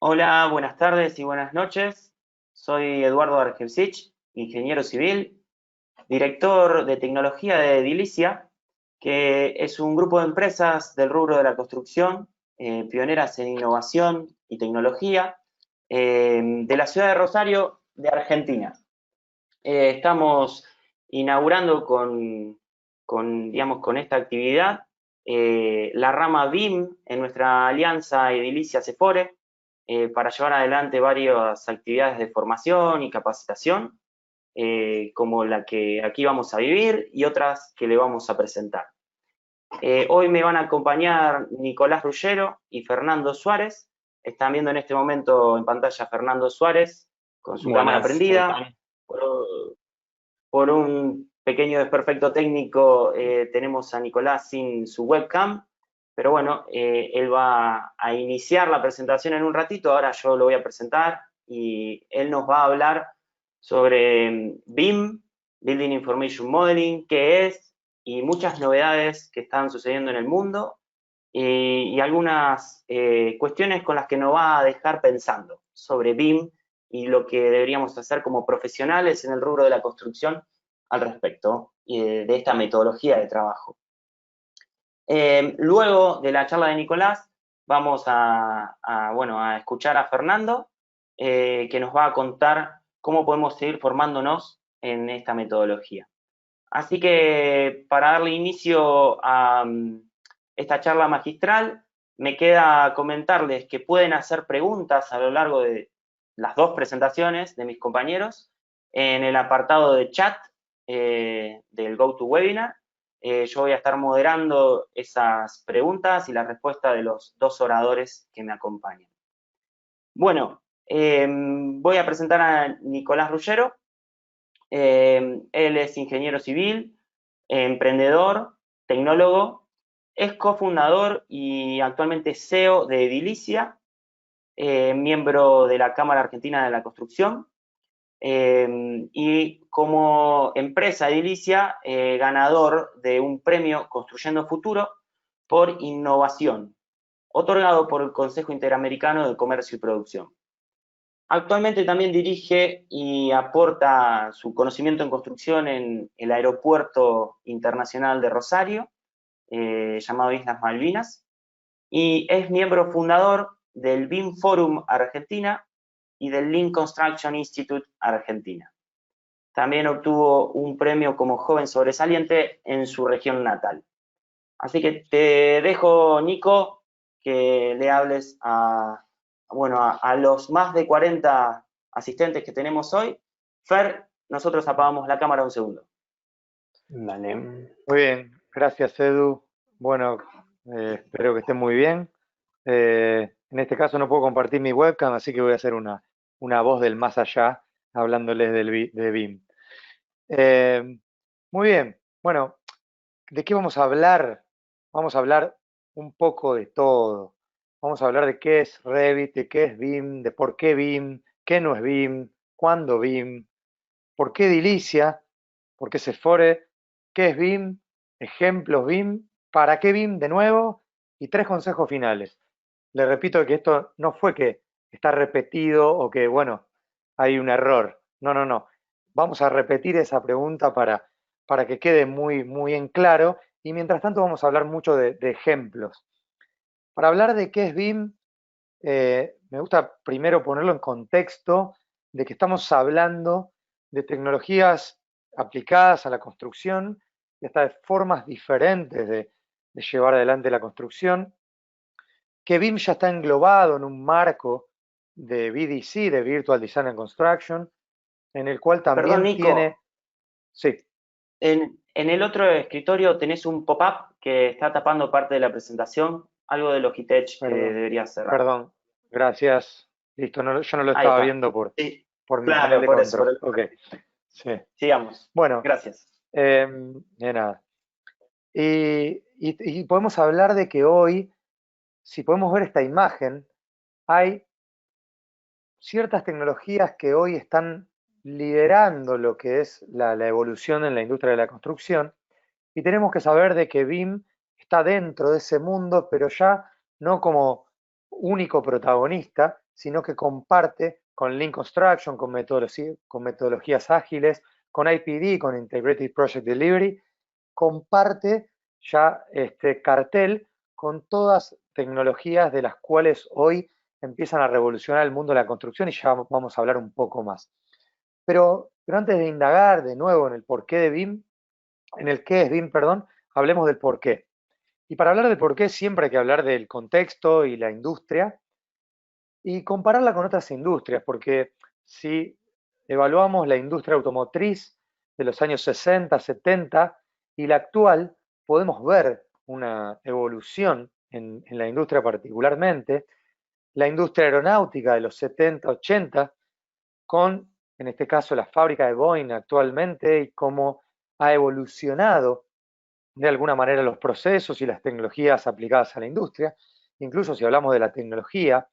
Hola, buenas tardes y buenas noches. Soy Eduardo Argelsich, ingeniero civil, director de tecnología de Edilicia, que es un grupo de empresas del rubro de la construcción, pioneras en innovación y tecnología, de la ciudad de Rosario, de Argentina. Estamos inaugurando digamos, con esta actividad la rama BIM en nuestra alianza Edilicia Cefore, para llevar adelante varias actividades de formación y capacitación, como la que aquí vamos a vivir y otras que le vamos a presentar. Hoy me van a acompañar Nicolás Ruggero y Fernando Suárez. Están viendo en este momento en pantalla a Fernando Suárez con su cámara Buenas, ¿qué prendida. tal? Por un pequeño desperfecto técnico tenemos a Nicolás sin su webcam, pero bueno, él va a iniciar la presentación en un ratito, ahora yo lo voy a presentar y él nos va a hablar sobre BIM, Building Information Modeling, qué es, y muchas novedades que están sucediendo en el mundo y algunas cuestiones con las que nos va a dejar pensando sobre BIM y lo que deberíamos hacer como profesionales en el rubro de la construcción al respecto de esta metodología de trabajo. Luego de la charla de Nicolás, vamos bueno, a escuchar a Fernando, que nos va a contar cómo podemos seguir formándonos en esta metodología. Así que para darle inicio a esta charla magistral, me queda comentarles que pueden hacer preguntas a lo largo de las dos presentaciones de mis compañeros en el apartado de chat del GoToWebinar. Yo voy a estar moderando esas preguntas y la respuesta de los dos oradores que me acompañan. Bueno, voy a presentar a Nicolás Ruggero. Él es ingeniero civil, emprendedor, tecnólogo, es cofundador y actualmente CEO de Edilicia, miembro de la Cámara Argentina de la Construcción, y como empresa Edilicia, ganador de un premio Construyendo Futuro por innovación, otorgado por el Consejo Interamericano de Comercio y Producción. Actualmente también dirige y aporta su conocimiento en construcción en el Aeropuerto Internacional de Rosario, llamado Islas Malvinas, y es miembro fundador del BIM Forum Argentina y del Lean Construction Institute Argentina. También obtuvo un premio como joven sobresaliente en su región natal. Así que te dejo, Nico, que le hables bueno, a los más de 40 asistentes que tenemos hoy. Fer, nosotros apagamos la cámara un segundo. Vale. Muy bien, gracias Edu. Bueno, espero que estén muy bien. En este caso no puedo compartir mi webcam, así que voy a hacer una voz del más allá hablándoles de BIM. Muy bien, bueno, ¿de qué vamos a hablar? Vamos a hablar un poco de todo. Vamos a hablar de qué es Revit, de qué es BIM, de por qué no es BIM, cuándo BIM, por qué Edilicia, por qué Sefore, qué es BIM, ejemplos BIM, para qué BIM de nuevo y tres consejos finales. Le repito que esto no fue que está repetido o que, bueno, hay un error. No, no, no. Vamos a repetir esa pregunta para que quede muy en claro y mientras tanto vamos a hablar mucho de ejemplos. Para hablar de qué es BIM, me gusta primero ponerlo en contexto de que estamos hablando de tecnologías aplicadas a la construcción y hasta de formas diferentes de llevar adelante la construcción, que BIM ya está englobado en un marco de VDC, de Virtual Design and Construction, en el cual Perdón, también tiene, Nico, sí, en el otro escritorio tenés un pop-up que está tapando parte de la presentación, algo de Logitech que perdón, debería cerrar. perdón, gracias, listo, yo no lo Ahí estaba está. viendo Sí, por mi panel claro, de por eso. control. Ok, sí. Sigamos. Bueno, Gracias. de nada. Y podemos hablar de que hoy, si podemos ver esta imagen, hay ciertas tecnologías que hoy están liderando lo que es la evolución en la industria de la construcción y tenemos que saber de que BIM está dentro de ese mundo, pero ya no como único protagonista, sino que comparte con Lean Construction, con metodologías ágiles, con IPD, con Integrated Project Delivery, comparte ya este cartel con todas tecnologías de las cuales hoy empiezan a revolucionar el mundo de la construcción y ya vamos a hablar un poco más. Pero antes de indagar de nuevo en el porqué de BIM, en el qué es BIM, perdón, hablemos del porqué. Y para hablar del porqué siempre hay que hablar del contexto y la industria y compararla con otras industrias, porque si evaluamos la industria automotriz de los años 60, 70 y la actual, podemos ver una evolución en la industria particularmente, la industria aeronáutica de los 70, 80, con, en este caso, la fábrica de Boeing actualmente y cómo ha evolucionado de alguna manera los procesos y las tecnologías aplicadas a la industria. Incluso si hablamos de la tecnología,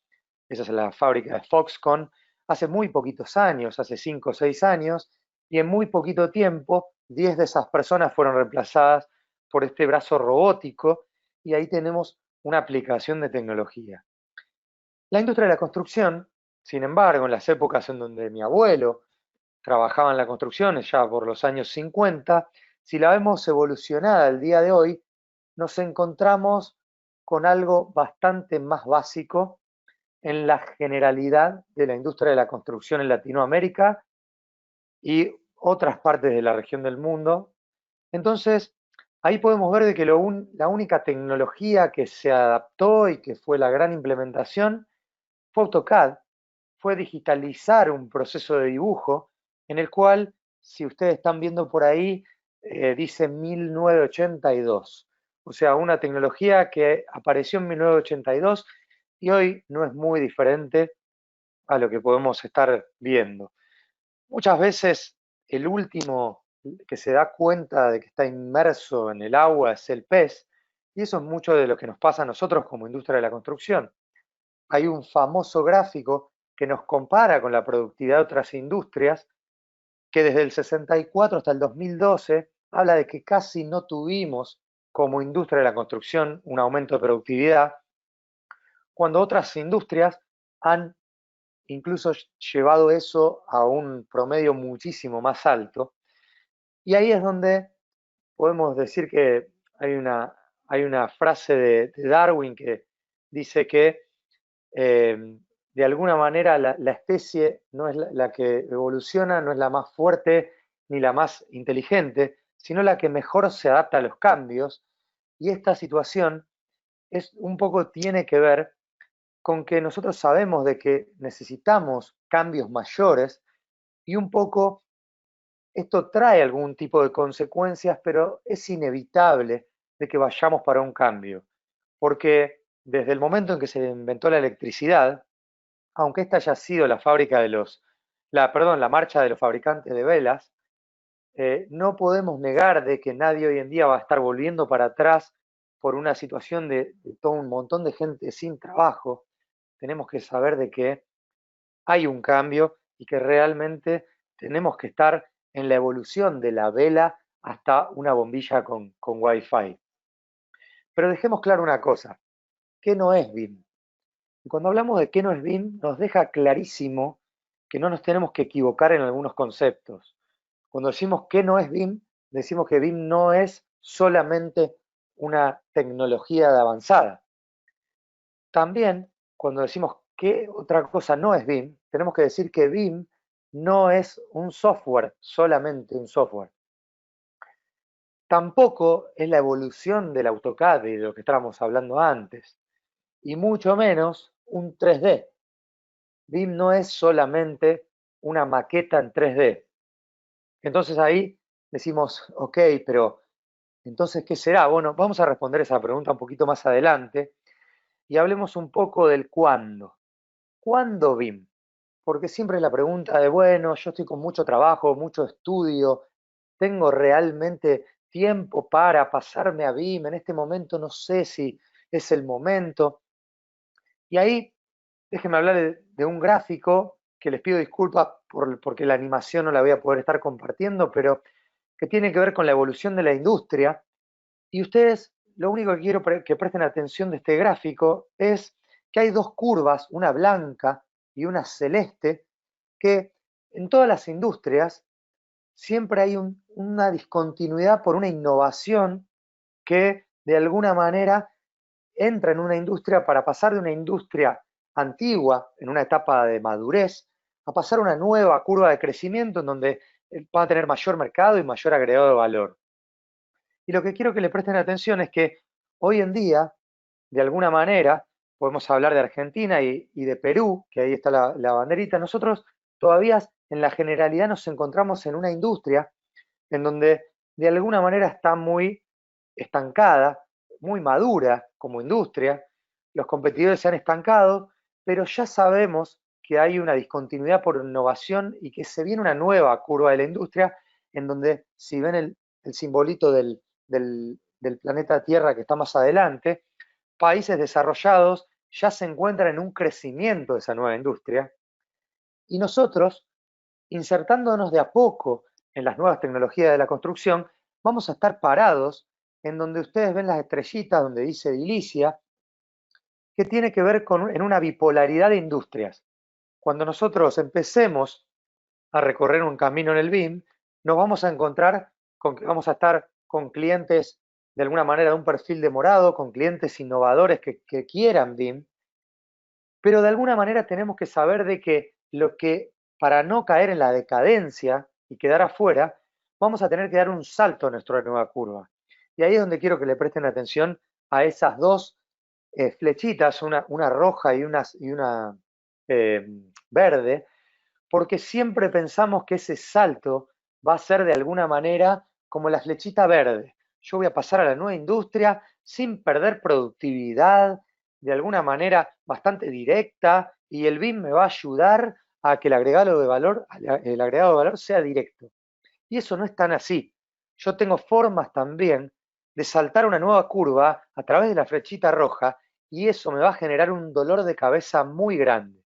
esa es la fábrica de Foxconn, hace muy poquitos años, hace 5 o 6 años, y en muy poquito tiempo, 10 de esas personas fueron reemplazadas por este brazo robótico, y ahí tenemos una aplicación de tecnología. La industria de la construcción, sin embargo, en las épocas en donde mi abuelo trabajaba en la construcción, ya por los años 50, si la vemos evolucionada al día de hoy, nos encontramos con algo bastante más básico en la generalidad de la industria de la construcción en Latinoamérica y otras partes de la región del mundo. Entonces, ahí podemos ver de que la única tecnología que se adaptó y que fue la gran implementación fue AutoCAD, fue digitalizar un proceso de dibujo en el cual, si ustedes están viendo por ahí, dice 1982. O sea, una tecnología que apareció en 1982 y hoy no es muy diferente a lo que podemos estar viendo. Muchas veces el último que se da cuenta de que está inmerso en el agua es el pez, y eso es mucho de lo que nos pasa a nosotros como industria de la construcción. Hay un famoso gráfico que nos compara con la productividad de otras industrias, que desde el 64 hasta el 2012 habla de que casi no tuvimos como industria de la construcción un aumento de productividad, cuando otras industrias han incluso llevado eso a un promedio muchísimo más alto. Y ahí es donde podemos decir que hay una frase de Darwin que dice que de alguna manera la especie no es la que evoluciona, no es la más fuerte ni la más inteligente, sino la que mejor se adapta a los cambios. Y esta situación es un poco tiene que ver con que nosotros sabemos de que necesitamos cambios mayores y un poco esto trae algún tipo de consecuencias, pero es inevitable de que vayamos para un cambio, porque desde el momento en que se inventó la electricidad, aunque esta haya sido la fábrica de la marcha de los fabricantes de velas, no podemos negar de que nadie hoy en día va a estar volviendo para atrás por una situación de todo un montón de gente sin trabajo. Tenemos que saber de que hay un cambio y que realmente tenemos que estar en la evolución de la vela hasta una bombilla con Wi-Fi. Pero dejemos claro una cosa, ¿qué no es BIM? Y cuando hablamos de qué no es BIM, nos deja clarísimo que no nos tenemos que equivocar en algunos conceptos. Cuando decimos qué no es BIM, decimos que BIM no es solamente una tecnología de avanzada. También, cuando decimos qué otra cosa no es BIM, tenemos que decir que BIM no es un software, solamente un software. Tampoco es la evolución del AutoCAD y de lo que estábamos hablando antes, y mucho menos un 3D. BIM no es solamente una maqueta en 3D. Entonces ahí decimos, ok, pero entonces, ¿qué será? Bueno, vamos a responder esa pregunta un poquito más adelante y hablemos un poco del cuándo. ¿Cuándo BIM? Porque siempre es la pregunta de, bueno, yo estoy con mucho trabajo, mucho estudio, ¿tengo realmente tiempo para pasarme a BIM? En este momento no sé si es el momento. Y ahí déjenme hablar de un gráfico que les pido disculpas porque la animación no la voy a poder estar compartiendo, pero que tiene que ver con la evolución de la industria. Y ustedes, lo único que quiero que presten atención de este gráfico es que hay dos curvas, una blanca y una celeste, que en todas las industrias siempre hay una discontinuidad por una innovación que de alguna manera entra en una industria para pasar de una industria antigua, en una etapa de madurez, a pasar a una nueva curva de crecimiento en donde va a tener mayor mercado y mayor agregado de valor. Y lo que quiero que le presten atención es que hoy en día, de alguna manera, podemos hablar de Argentina y de Perú, que ahí está la banderita, nosotros todavía en la generalidad nos encontramos en una industria en donde de alguna manera está muy estancada, muy madura como industria, los competidores se han estancado, pero ya sabemos que hay una discontinuidad por innovación y que se viene una nueva curva de la industria en donde, si ven el simbolito del planeta Tierra que está más adelante, países desarrollados ya se encuentran en un crecimiento de esa nueva industria y nosotros, insertándonos de a poco en las nuevas tecnologías de la construcción, vamos a estar parados en donde ustedes ven las estrellitas donde dice edilicia, que tiene que ver en una bipolaridad de industrias. Cuando nosotros empecemos a recorrer un camino en el BIM, nos vamos a encontrar con que vamos a estar con clientes de alguna manera de un perfil demorado, con clientes innovadores que quieran BIM, pero de alguna manera tenemos que saber de que lo que, para no caer en la decadencia y quedar afuera, vamos a tener que dar un salto en nuestra nueva curva. Y ahí es donde quiero que le presten atención a esas dos flechitas, una roja y una verde, porque siempre pensamos que ese salto va a ser de alguna manera como la flechita verde. Yo voy a pasar a la nueva industria sin perder productividad, de alguna manera bastante directa, y el BIM me va a ayudar a que el agregado de valor sea directo. Y eso no es tan así. Yo tengo formas también de saltar una nueva curva a través de la flechita roja y eso me va a generar un dolor de cabeza muy grande.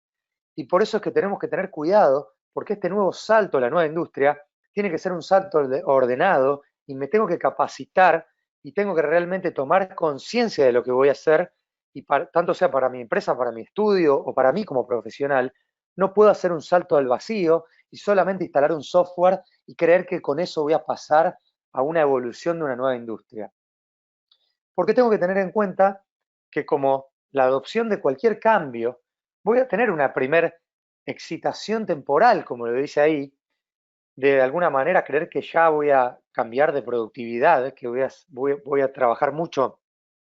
Y por eso es que tenemos que tener cuidado, porque este nuevo salto a la nueva industria tiene que ser un salto ordenado y me tengo que capacitar y tengo que realmente tomar conciencia de lo que voy a hacer y tanto sea para mi empresa, para mi estudio o para mí como profesional, no puedo hacer un salto al vacío y solamente instalar un software y creer que con eso voy a pasar a una evolución de una nueva industria. Porque tengo que tener en cuenta que como la adopción de cualquier cambio, voy a tener una primer excitación temporal, como lo dice ahí, de alguna manera creer que ya voy a cambiar de productividad, que voy a trabajar mucho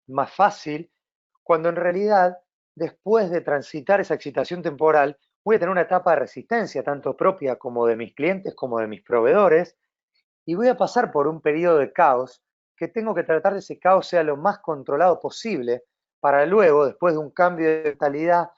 más fácil, cuando en realidad, después de transitar esa excitación temporal, voy a tener una etapa de resistencia, tanto propia como de mis clientes, como de mis proveedores, y voy a pasar por un periodo de caos que tengo que tratar de ese caos sea lo más controlado posible para luego, después de un cambio de mentalidad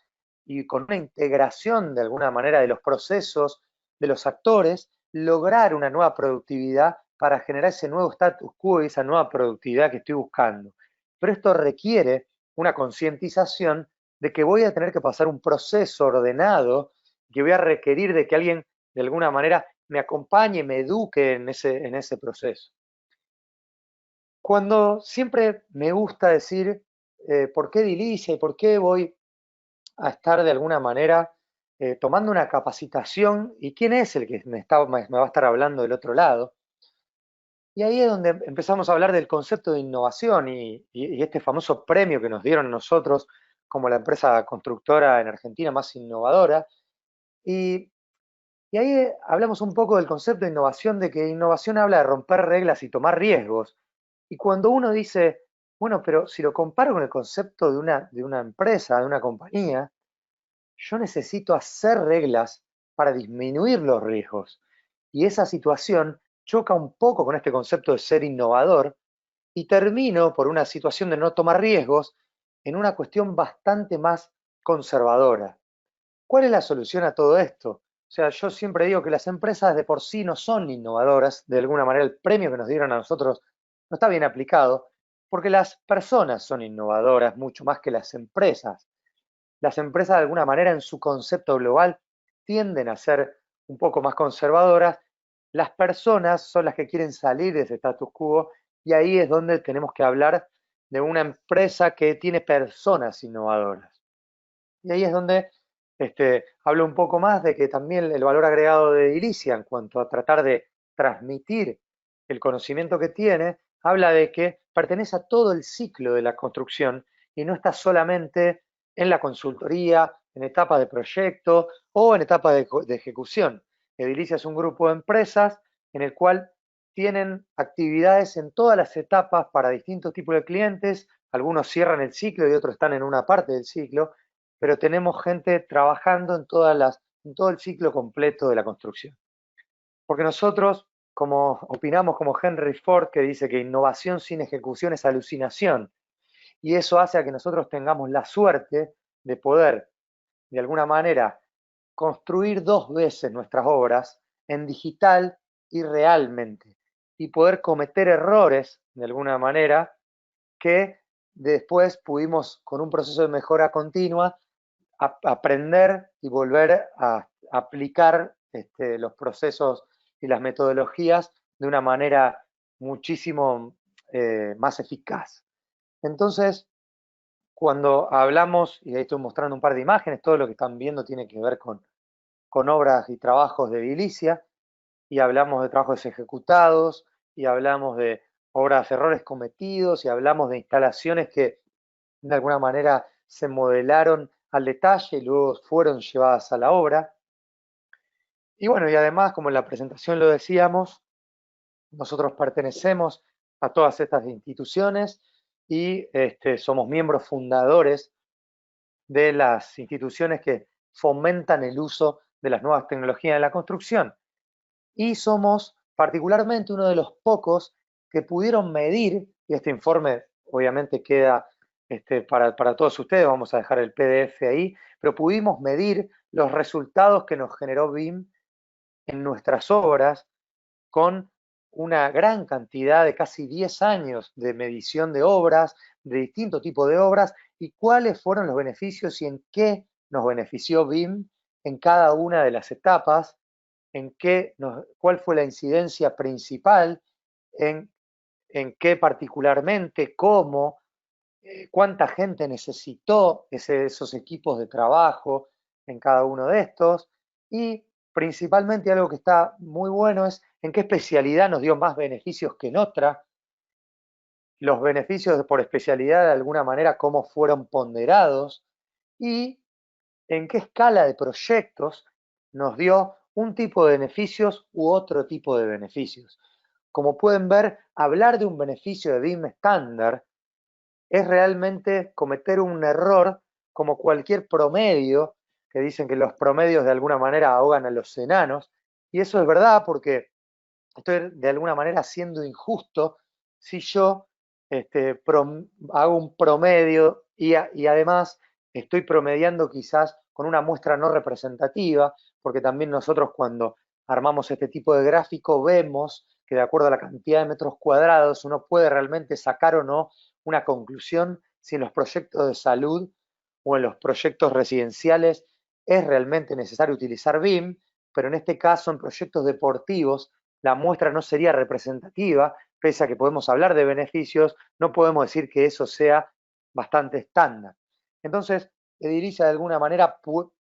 y con una integración de alguna manera de los procesos, de los actores, lograr una nueva productividad para generar ese nuevo status quo y esa nueva productividad que estoy buscando. Pero esto requiere una concientización de que voy a tener que pasar un proceso ordenado, que voy a requerir de que alguien de alguna manera me acompañe, me eduque en ese proceso. Cuando siempre me gusta decir por qué edilicia y por qué voy a estar de alguna manera tomando una capacitación y quién es el que me va a estar hablando del otro lado. Y ahí es donde empezamos a hablar del concepto de innovación y este famoso premio que nos dieron nosotros como la empresa constructora en Argentina más innovadora. Y Y ahí hablamos un poco del concepto de innovación, de que innovación habla de romper reglas y tomar riesgos. Y cuando uno dice, bueno, pero si lo comparo con el concepto de una empresa, de una compañía, yo necesito hacer reglas para disminuir los riesgos. Y esa situación choca un poco con este concepto de ser innovador y termino por una situación de no tomar riesgos en una cuestión bastante más conservadora. ¿Cuál es la solución a todo esto? O sea, yo siempre digo que las empresas de por sí no son innovadoras, de alguna manera el premio que nos dieron a nosotros no está bien aplicado, porque las personas son innovadoras mucho más que las empresas. Las empresas de alguna manera en su concepto global tienden a ser un poco más conservadoras, las personas son las que quieren salir de ese status quo y ahí es donde tenemos que hablar de una empresa que tiene personas innovadoras. Y ahí es donde habla un poco más de que también el valor agregado de Edilicia en cuanto a tratar de transmitir el conocimiento que tiene, habla de que pertenece a todo el ciclo de la construcción y no está solamente en la consultoría, en etapa de proyecto o en etapa de ejecución. Edilicia es un grupo de empresas en el cual tienen actividades en todas las etapas para distintos tipos de clientes, algunos cierran el ciclo y otros están en una parte del ciclo, pero tenemos gente trabajando en en todo el ciclo completo de la construcción. Porque nosotros, como opinamos como Henry Ford, que dice que innovación sin ejecución es alucinación, y eso hace a que nosotros tengamos la suerte de poder, de alguna manera, construir dos veces nuestras obras en digital y realmente, y poder cometer errores, de alguna manera, que después pudimos, con un proceso de mejora continua, aprender y volver a aplicar los procesos y las metodologías de una manera muchísimo más eficaz. Entonces, cuando hablamos, y ahí estoy mostrando un par de imágenes, todo lo que están viendo tiene que ver con obras y trabajos de edilicia, y hablamos de trabajos ejecutados, y hablamos de obras, errores cometidos, y hablamos de instalaciones que de alguna manera se modelaron al detalle y luego fueron llevadas a la obra. Y bueno, y además, como en la presentación lo decíamos, nosotros pertenecemos a todas estas instituciones y somos miembros fundadores de las instituciones que fomentan el uso de las nuevas tecnologías en la construcción. Y somos particularmente uno de los pocos que pudieron medir, y este informe obviamente queda para todos ustedes, vamos a dejar el PDF ahí, pero pudimos medir los resultados que nos generó BIM en nuestras obras con una gran cantidad de casi 10 años de medición de obras, de distinto tipo de obras, y cuáles fueron los beneficios y en qué nos benefició BIM en cada una de las etapas, cuál fue la incidencia principal, en, en qué particularmente, cómo, cuánta gente necesitó esos equipos de trabajo en cada uno de estos, y principalmente algo que está muy bueno es en qué especialidad nos dio más beneficios que en otra, los beneficios por especialidad de alguna manera, cómo fueron ponderados, y en qué escala de proyectos nos dio un tipo de beneficios u otro tipo de beneficios. Como pueden ver, hablar de un beneficio de BIM estándar es realmente cometer un error como cualquier promedio, que dicen que los promedios de alguna manera ahogan a los enanos, y eso es verdad porque estoy de alguna manera siendo injusto si yo hago un promedio y además estoy promediando quizás con una muestra no representativa, porque también nosotros cuando armamos este tipo de gráfico vemos que de acuerdo a la cantidad de metros cuadrados uno puede realmente sacar o no una conclusión si en los proyectos de salud o en los proyectos residenciales es realmente necesario utilizar BIM, pero en este caso en proyectos deportivos la muestra no sería representativa, pese a que podemos hablar de beneficios, no podemos decir que eso sea bastante estándar. Entonces, Edilicia de alguna manera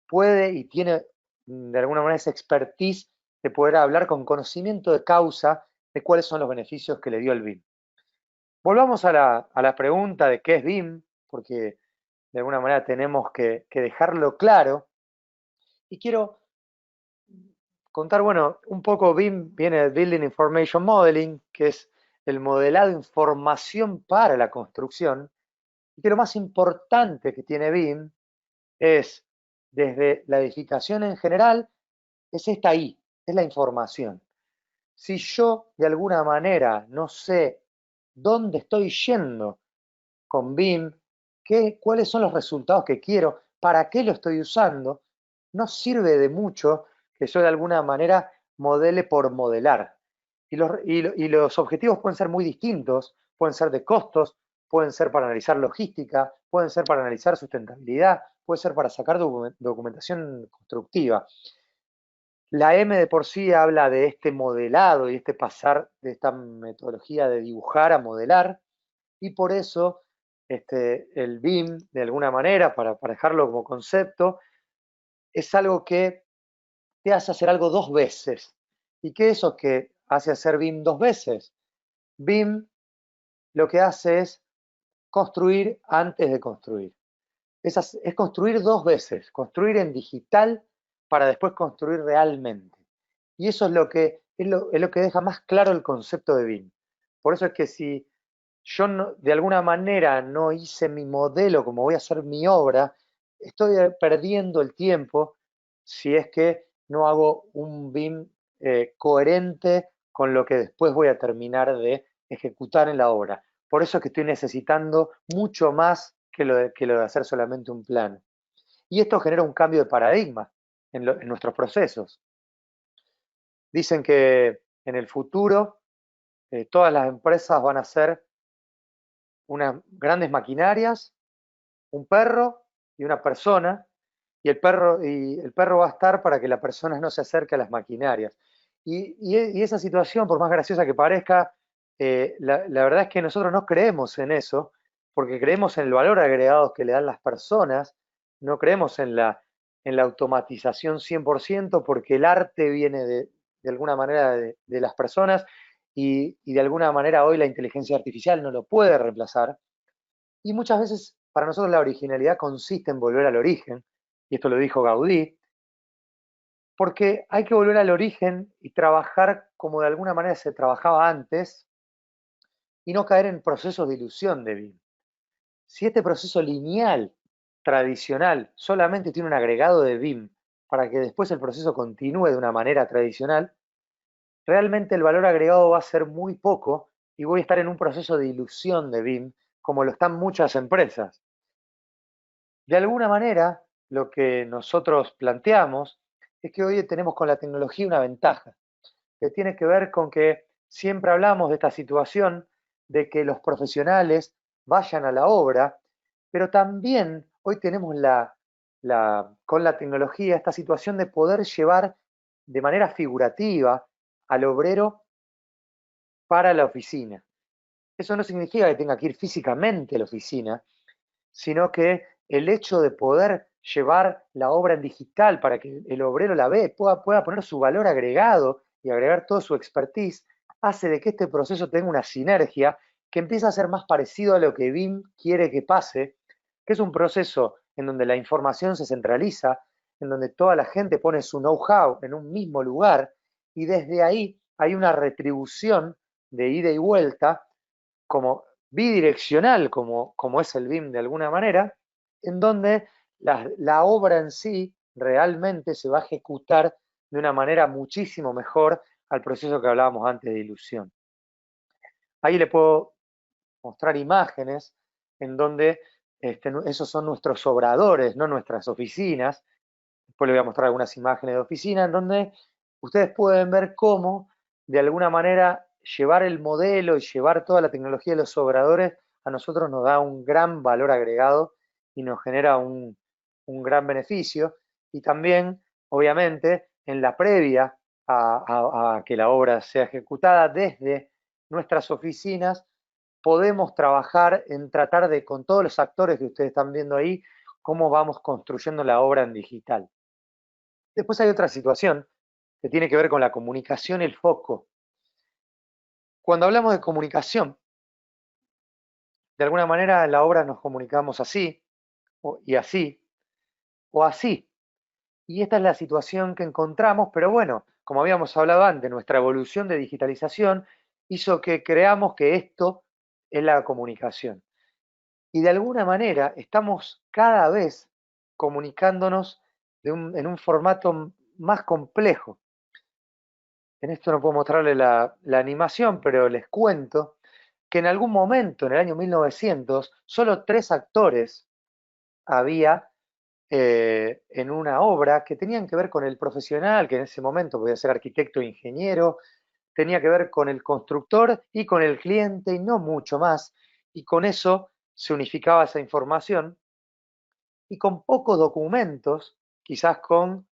puede y tiene de alguna manera esa expertise de poder hablar con conocimiento de causa de cuáles son los beneficios que le dio el BIM. Volvamos a la pregunta de qué es BIM, porque de alguna manera tenemos que dejarlo claro. Y quiero contar, bueno, un poco BIM viene de Building Information Modeling, que es el modelado de información para la construcción, y que lo más importante que tiene BIM es, desde la edificación en general, es esta I, es la información. Si yo de alguna manera no sé dónde estoy yendo con BIM, cuáles son los resultados que quiero, para qué lo estoy usando, no sirve de mucho que yo de alguna manera modele por modelar. Y los objetivos pueden ser muy distintos, pueden ser de costos, pueden ser para analizar logística, pueden ser para analizar sustentabilidad, puede ser para sacar documentación constructiva. La M de por sí habla de este modelado y este pasar de esta metodología de dibujar a modelar, y por eso el BIM, de alguna manera, para dejarlo como concepto, es algo que te hace hacer algo dos veces. ¿Y qué es eso que hace hacer BIM dos veces? BIM lo que hace es construir antes de construir. Es construir dos veces, construir en digital para después construir realmente. Y eso es lo que deja más claro el concepto de BIM. Por eso es que si yo de alguna manera no hice mi modelo como voy a hacer mi obra, estoy perdiendo el tiempo si es que no hago un BIM coherente con lo que después voy a terminar de ejecutar en la obra. Por eso es que estoy necesitando mucho más que lo de hacer solamente un plano. Y esto genera un cambio de paradigma en nuestros procesos. Dicen que en el futuro todas las empresas van a ser unas grandes maquinarias, un perro y una persona, y el perro va a estar para que la persona no se acerque a las maquinarias. Y esa situación, por más graciosa que parezca, la verdad es que nosotros no creemos en eso, porque creemos en el valor agregado que le dan las personas, no creemos en la automatización 100%, porque el arte viene de alguna manera de las personas y de alguna manera hoy la inteligencia artificial no lo puede reemplazar. Y muchas veces para nosotros la originalidad consiste en volver al origen, y esto lo dijo Gaudí, porque hay que volver al origen y trabajar como de alguna manera se trabajaba antes y no caer en procesos de ilusión de BIM. Si este proceso lineal, tradicional, solamente tiene un agregado de BIM para que después el proceso continúe de una manera tradicional, realmente el valor agregado va a ser muy poco y voy a estar en un proceso de ilusión de BIM, como lo están muchas empresas. De alguna manera, lo que nosotros planteamos es que hoy tenemos con la tecnología una ventaja, que tiene que ver con que siempre hablamos de esta situación de que los profesionales vayan a la obra, pero también hoy tenemos con la tecnología esta situación de poder llevar de manera figurativa al obrero para la oficina. Eso no significa que tenga que ir físicamente a la oficina, sino que el hecho de poder llevar la obra en digital para que el obrero la ve, pueda poner su valor agregado y agregar todo su expertise, hace de que este proceso tenga una sinergia que empieza a ser más parecido a lo que BIM quiere que pase, que es un proceso en donde la información se centraliza, en donde toda la gente pone su know-how en un mismo lugar y desde ahí hay una retribución de ida y vuelta como bidireccional, como es el BIM de alguna manera, en donde la obra en sí realmente se va a ejecutar de una manera muchísimo mejor al proceso que hablábamos antes de ilusión. Ahí le puedo mostrar imágenes en donde esos son nuestros obradores, no nuestras oficinas. Después le voy a mostrar algunas imágenes de oficina en donde ustedes pueden ver cómo, de alguna manera, llevar el modelo y llevar toda la tecnología de los obradores a nosotros nos da un gran valor agregado y nos genera un gran beneficio. Y también, obviamente, en la previa a que la obra sea ejecutada desde nuestras oficinas, podemos trabajar en tratar de, con todos los actores que ustedes están viendo ahí, cómo vamos construyendo la obra en digital. Después hay otra situación que tiene que ver con la comunicación y el foco. Cuando hablamos de comunicación, de alguna manera en la obra nos comunicamos así, y así, o así. Y esta es la situación que encontramos, pero bueno, como habíamos hablado antes, nuestra evolución de digitalización hizo que creamos que esto es la comunicación. Y de alguna manera estamos cada vez comunicándonos en un formato más complejo. En esto no puedo mostrarle la animación, pero les cuento que en algún momento, en el año 1900, solo 3 actores había en una obra que tenían que ver con el profesional, que en ese momento podía ser arquitecto e ingeniero, tenía que ver con el constructor y con el cliente y no mucho más. Y con eso se unificaba esa información y con pocos documentos, quizás con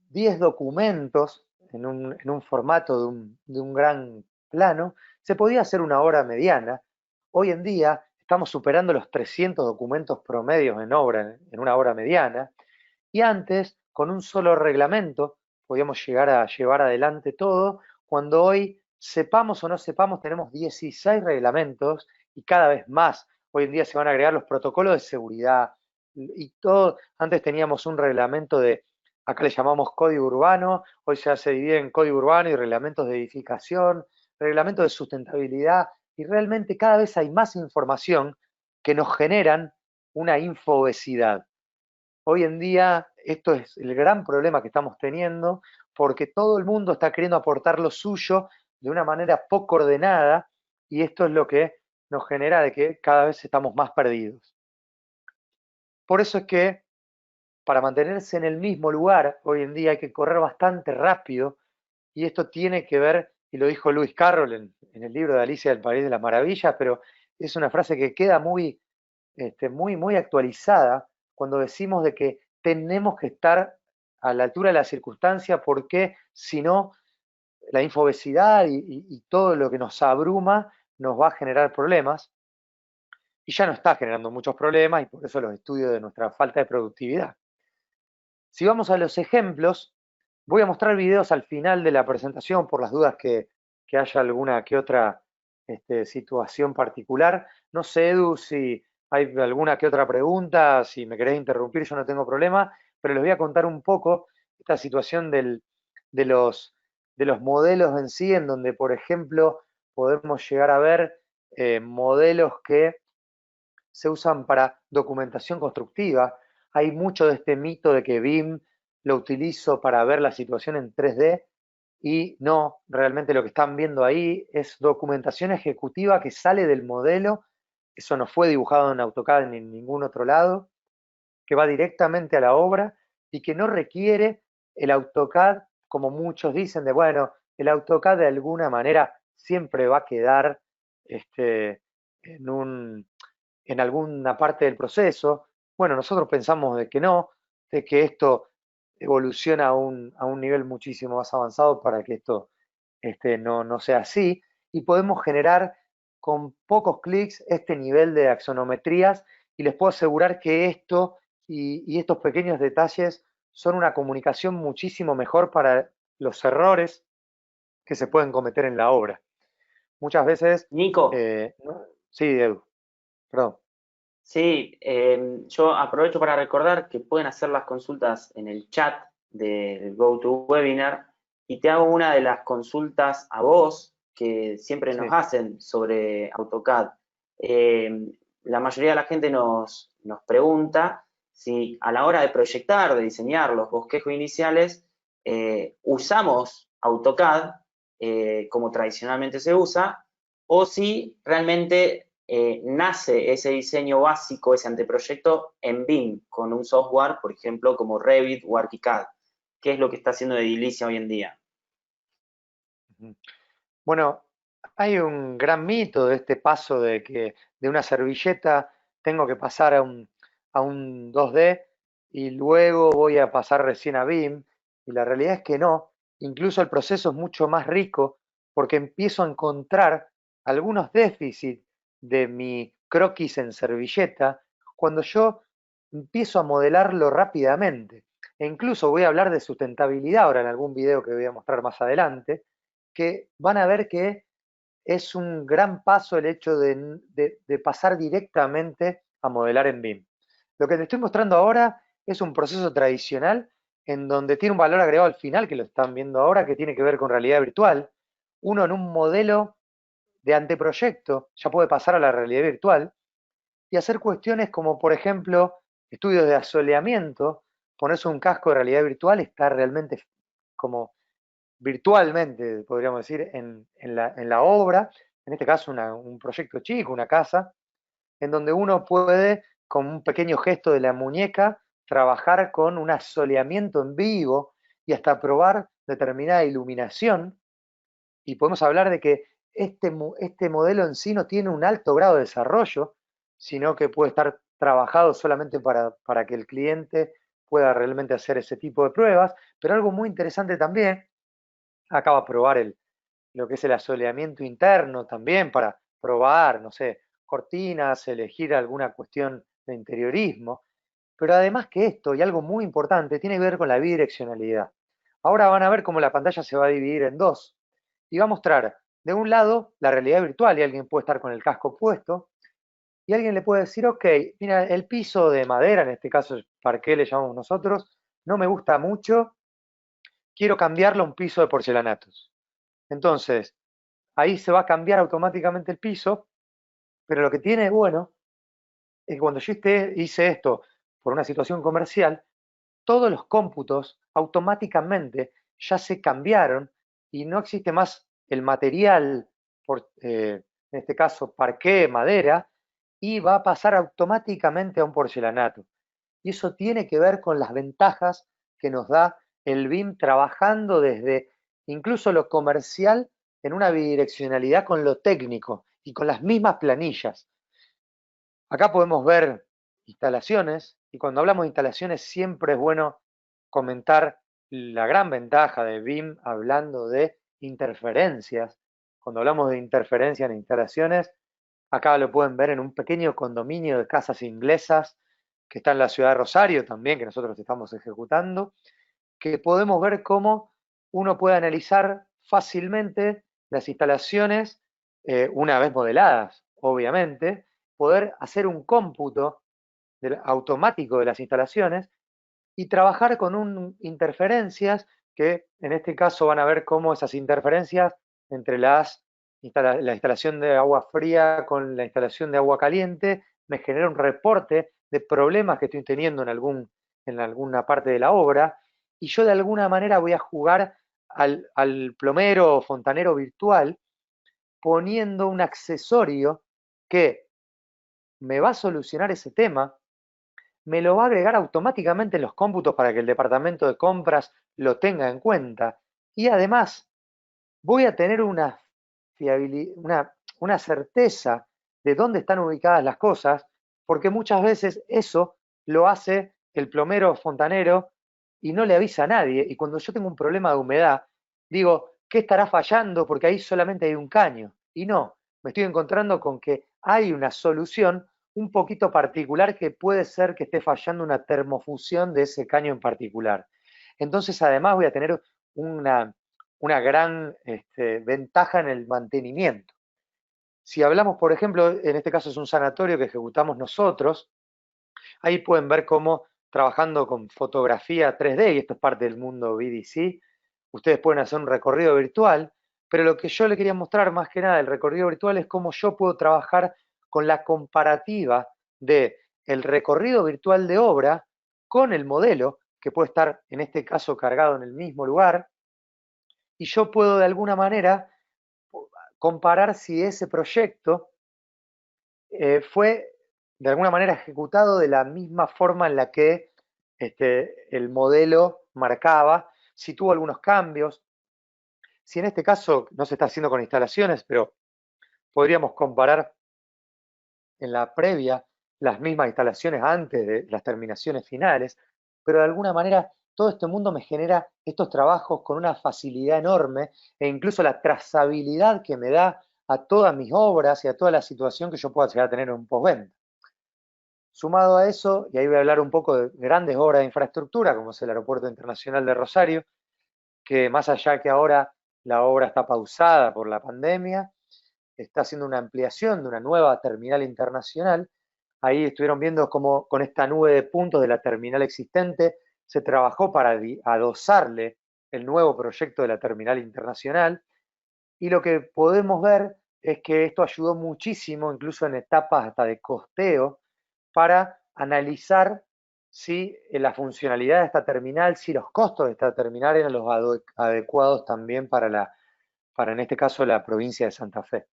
10 documentos en un formato de un gran plano, se podía hacer una obra mediana. Hoy en día estamos superando los 300 documentos promedios en una obra mediana, y antes, con un solo reglamento podíamos llegar a llevar adelante todo, cuando hoy, sepamos o no sepamos, tenemos 16 reglamentos y cada vez más. Hoy en día se van a agregar los protocolos de seguridad y todo. Antes teníamos un reglamento de, acá le llamamos código urbano, hoy ya se divide en código urbano y reglamentos de edificación, reglamentos de sustentabilidad, y realmente cada vez hay más información que nos generan una infobesidad. Hoy en día esto es el gran problema que estamos teniendo porque todo el mundo está queriendo aportar lo suyo de una manera poco ordenada y esto es lo que nos genera de que cada vez estamos más perdidos. Por eso es que para mantenerse en el mismo lugar hoy en día hay que correr bastante rápido y esto tiene que ver, y lo dijo Lewis Carroll en el libro de Alicia del País de las Maravillas, pero es una frase que queda muy actualizada cuando decimos de que tenemos que estar a la altura de la circunstancia porque si no, la infobesidad y todo lo que nos abruma nos va a generar problemas y ya no está generando muchos problemas y por eso los estudios de nuestra falta de productividad. Si vamos a los ejemplos, voy a mostrar videos al final de la presentación por las dudas que haya alguna que otra situación particular. No sé, Edu, si hay alguna que otra pregunta, si me querés interrumpir, yo no tengo problema, pero les voy a contar un poco esta situación de los modelos en sí, en donde, por ejemplo, podemos llegar a ver modelos que se usan para documentación constructiva. Hay mucho de este mito de que BIM lo utilizo para ver la situación en 3D y no, realmente lo que están viendo ahí es documentación ejecutiva que sale del modelo, eso no fue dibujado en AutoCAD ni en ningún otro lado, que va directamente a la obra y que no requiere el AutoCAD, como muchos dicen, de bueno, el AutoCAD de alguna manera siempre va a quedar en un, en alguna parte del proceso. Bueno, nosotros pensamos de que no, de que esto evoluciona a un nivel muchísimo más avanzado para que esto no sea así y podemos generar con pocos clics este nivel de axonometrías y les puedo asegurar que esto y estos pequeños detalles son una comunicación muchísimo mejor para los errores que se pueden cometer en la obra. Muchas veces, Nico, sí, Edu, perdón. sí, yo aprovecho para recordar que pueden hacer las consultas en el chat del GoToWebinar y te hago una de las consultas a vos que siempre nos Sí. hacen sobre AutoCAD. La mayoría de la gente nos pregunta si a la hora de proyectar, de diseñar los bosquejos iniciales, usamos AutoCAD como tradicionalmente se usa o si realmente nace ese diseño básico, ese anteproyecto en BIM, con un software, por ejemplo, como Revit o ArchiCAD. ¿Qué es lo que está haciendo Edilicia hoy en día? Bueno, hay un gran mito de este paso de que de una servilleta tengo que pasar a un 2D y luego voy a pasar recién a BIM, y la realidad es que no. Incluso el proceso es mucho más rico porque empiezo a encontrar algunos déficits de mi croquis en servilleta cuando yo empiezo a modelarlo rápidamente. E incluso voy a hablar de sustentabilidad ahora en algún video que voy a mostrar más adelante, que van a ver que es un gran paso el hecho de pasar directamente a modelar en BIM. Lo que te estoy mostrando ahora es un proceso tradicional en donde tiene un valor agregado al final, que lo están viendo ahora, que tiene que ver con realidad virtual. Uno en un modelo de anteproyecto ya puede pasar a la realidad virtual y hacer cuestiones como, por ejemplo, estudios de asoleamiento, ponerse un casco de realidad virtual está realmente como virtualmente, podríamos decir, en la obra, en este caso un proyecto chico, una casa, en donde uno puede, con un pequeño gesto de la muñeca, trabajar con un asoleamiento en vivo y hasta probar determinada iluminación. Y podemos hablar de que este modelo en sí no tiene un alto grado de desarrollo, sino que puede estar trabajado solamente para que el cliente pueda realmente hacer ese tipo de pruebas. Pero algo muy interesante también, acaba de probar lo que es el asoleamiento interno también para probar, no sé, cortinas, elegir alguna cuestión de interiorismo. Pero además que esto, y algo muy importante, tiene que ver con la bidireccionalidad. Ahora van a ver cómo la pantalla se va a dividir en dos. Y va a mostrar, de un lado, la realidad virtual, y alguien puede estar con el casco puesto, y alguien le puede decir, ok, mira, el piso de madera, en este caso, parqué le llamamos nosotros, no me gusta mucho, quiero cambiarlo a un piso de porcelanatos. Entonces, ahí se va a cambiar automáticamente el piso, pero lo que tiene bueno es que cuando yo hice esto por una situación comercial, todos los cómputos automáticamente ya se cambiaron y no existe más el material, en este caso parqué, madera, y va a pasar automáticamente a un porcelanato. Y eso tiene que ver con las ventajas que nos da el BIM trabajando desde incluso lo comercial en una bidireccionalidad con lo técnico y con las mismas planillas. Acá podemos ver instalaciones, y cuando hablamos de instalaciones siempre es bueno comentar la gran ventaja de BIM hablando de interferencias. Cuando hablamos de interferencias en instalaciones, acá lo pueden ver en un pequeño condominio de casas inglesas que está en la ciudad de Rosario también, que nosotros estamos ejecutando, que podemos ver cómo uno puede analizar fácilmente las instalaciones, una vez modeladas, obviamente, poder hacer un cómputo automático de las instalaciones y trabajar con interferencias que en este caso van a ver cómo esas interferencias entre la instalación de agua fría con la instalación de agua caliente me genera un reporte de problemas que estoy teniendo en alguna parte de la obra y yo de alguna manera voy a jugar al plomero o fontanero virtual poniendo un accesorio que me va a solucionar ese tema, me lo va a agregar automáticamente en los cómputos para que el departamento de compras lo tenga en cuenta. Y además, voy a tener una certeza de dónde están ubicadas las cosas, porque muchas veces eso lo hace el plomero fontanero y no le avisa a nadie. Y cuando yo tengo un problema de humedad, digo, ¿qué estará fallando? Porque ahí solamente hay un caño. Y no, me estoy encontrando con que hay una solución un poquito particular que puede ser que esté fallando una termofusión de ese caño en particular. Entonces, además, voy a tener una gran ventaja en el mantenimiento. Si hablamos, por ejemplo, en este caso es un sanatorio que ejecutamos nosotros, ahí pueden ver cómo trabajando con fotografía 3D, y esto es parte del mundo BDC, ustedes pueden hacer un recorrido virtual, pero lo que yo le quería mostrar más que nada del recorrido virtual es cómo yo puedo trabajar con la comparativa de el recorrido virtual de obra con el modelo, que puede estar en este caso cargado en el mismo lugar, y yo puedo de alguna manera comparar si ese proyecto fue de alguna manera ejecutado de la misma forma en la que el modelo marcaba, si tuvo algunos cambios, si en este caso no se está haciendo con instalaciones, pero podríamos comparar en la previa las mismas instalaciones antes de las terminaciones finales, pero de alguna manera todo este mundo me genera estos trabajos con una facilidad enorme e incluso la trazabilidad que me da a todas mis obras y a toda la situación que yo pueda llegar a tener en un postventa. Sumado a eso, y ahí voy a hablar un poco de grandes obras de infraestructura, como es el Aeropuerto Internacional de Rosario, que más allá que ahora la obra está pausada por la pandemia, está haciendo una ampliación de una nueva terminal internacional. Ahí estuvieron viendo cómo con esta nube de puntos de la terminal existente se trabajó para adosarle el nuevo proyecto de la terminal internacional. Y lo que podemos ver es que esto ayudó muchísimo, incluso en etapas hasta de costeo, para analizar si la funcionalidad de esta terminal, si los costos de esta terminal eran los adecuados también para en este caso la provincia de Santa Fe.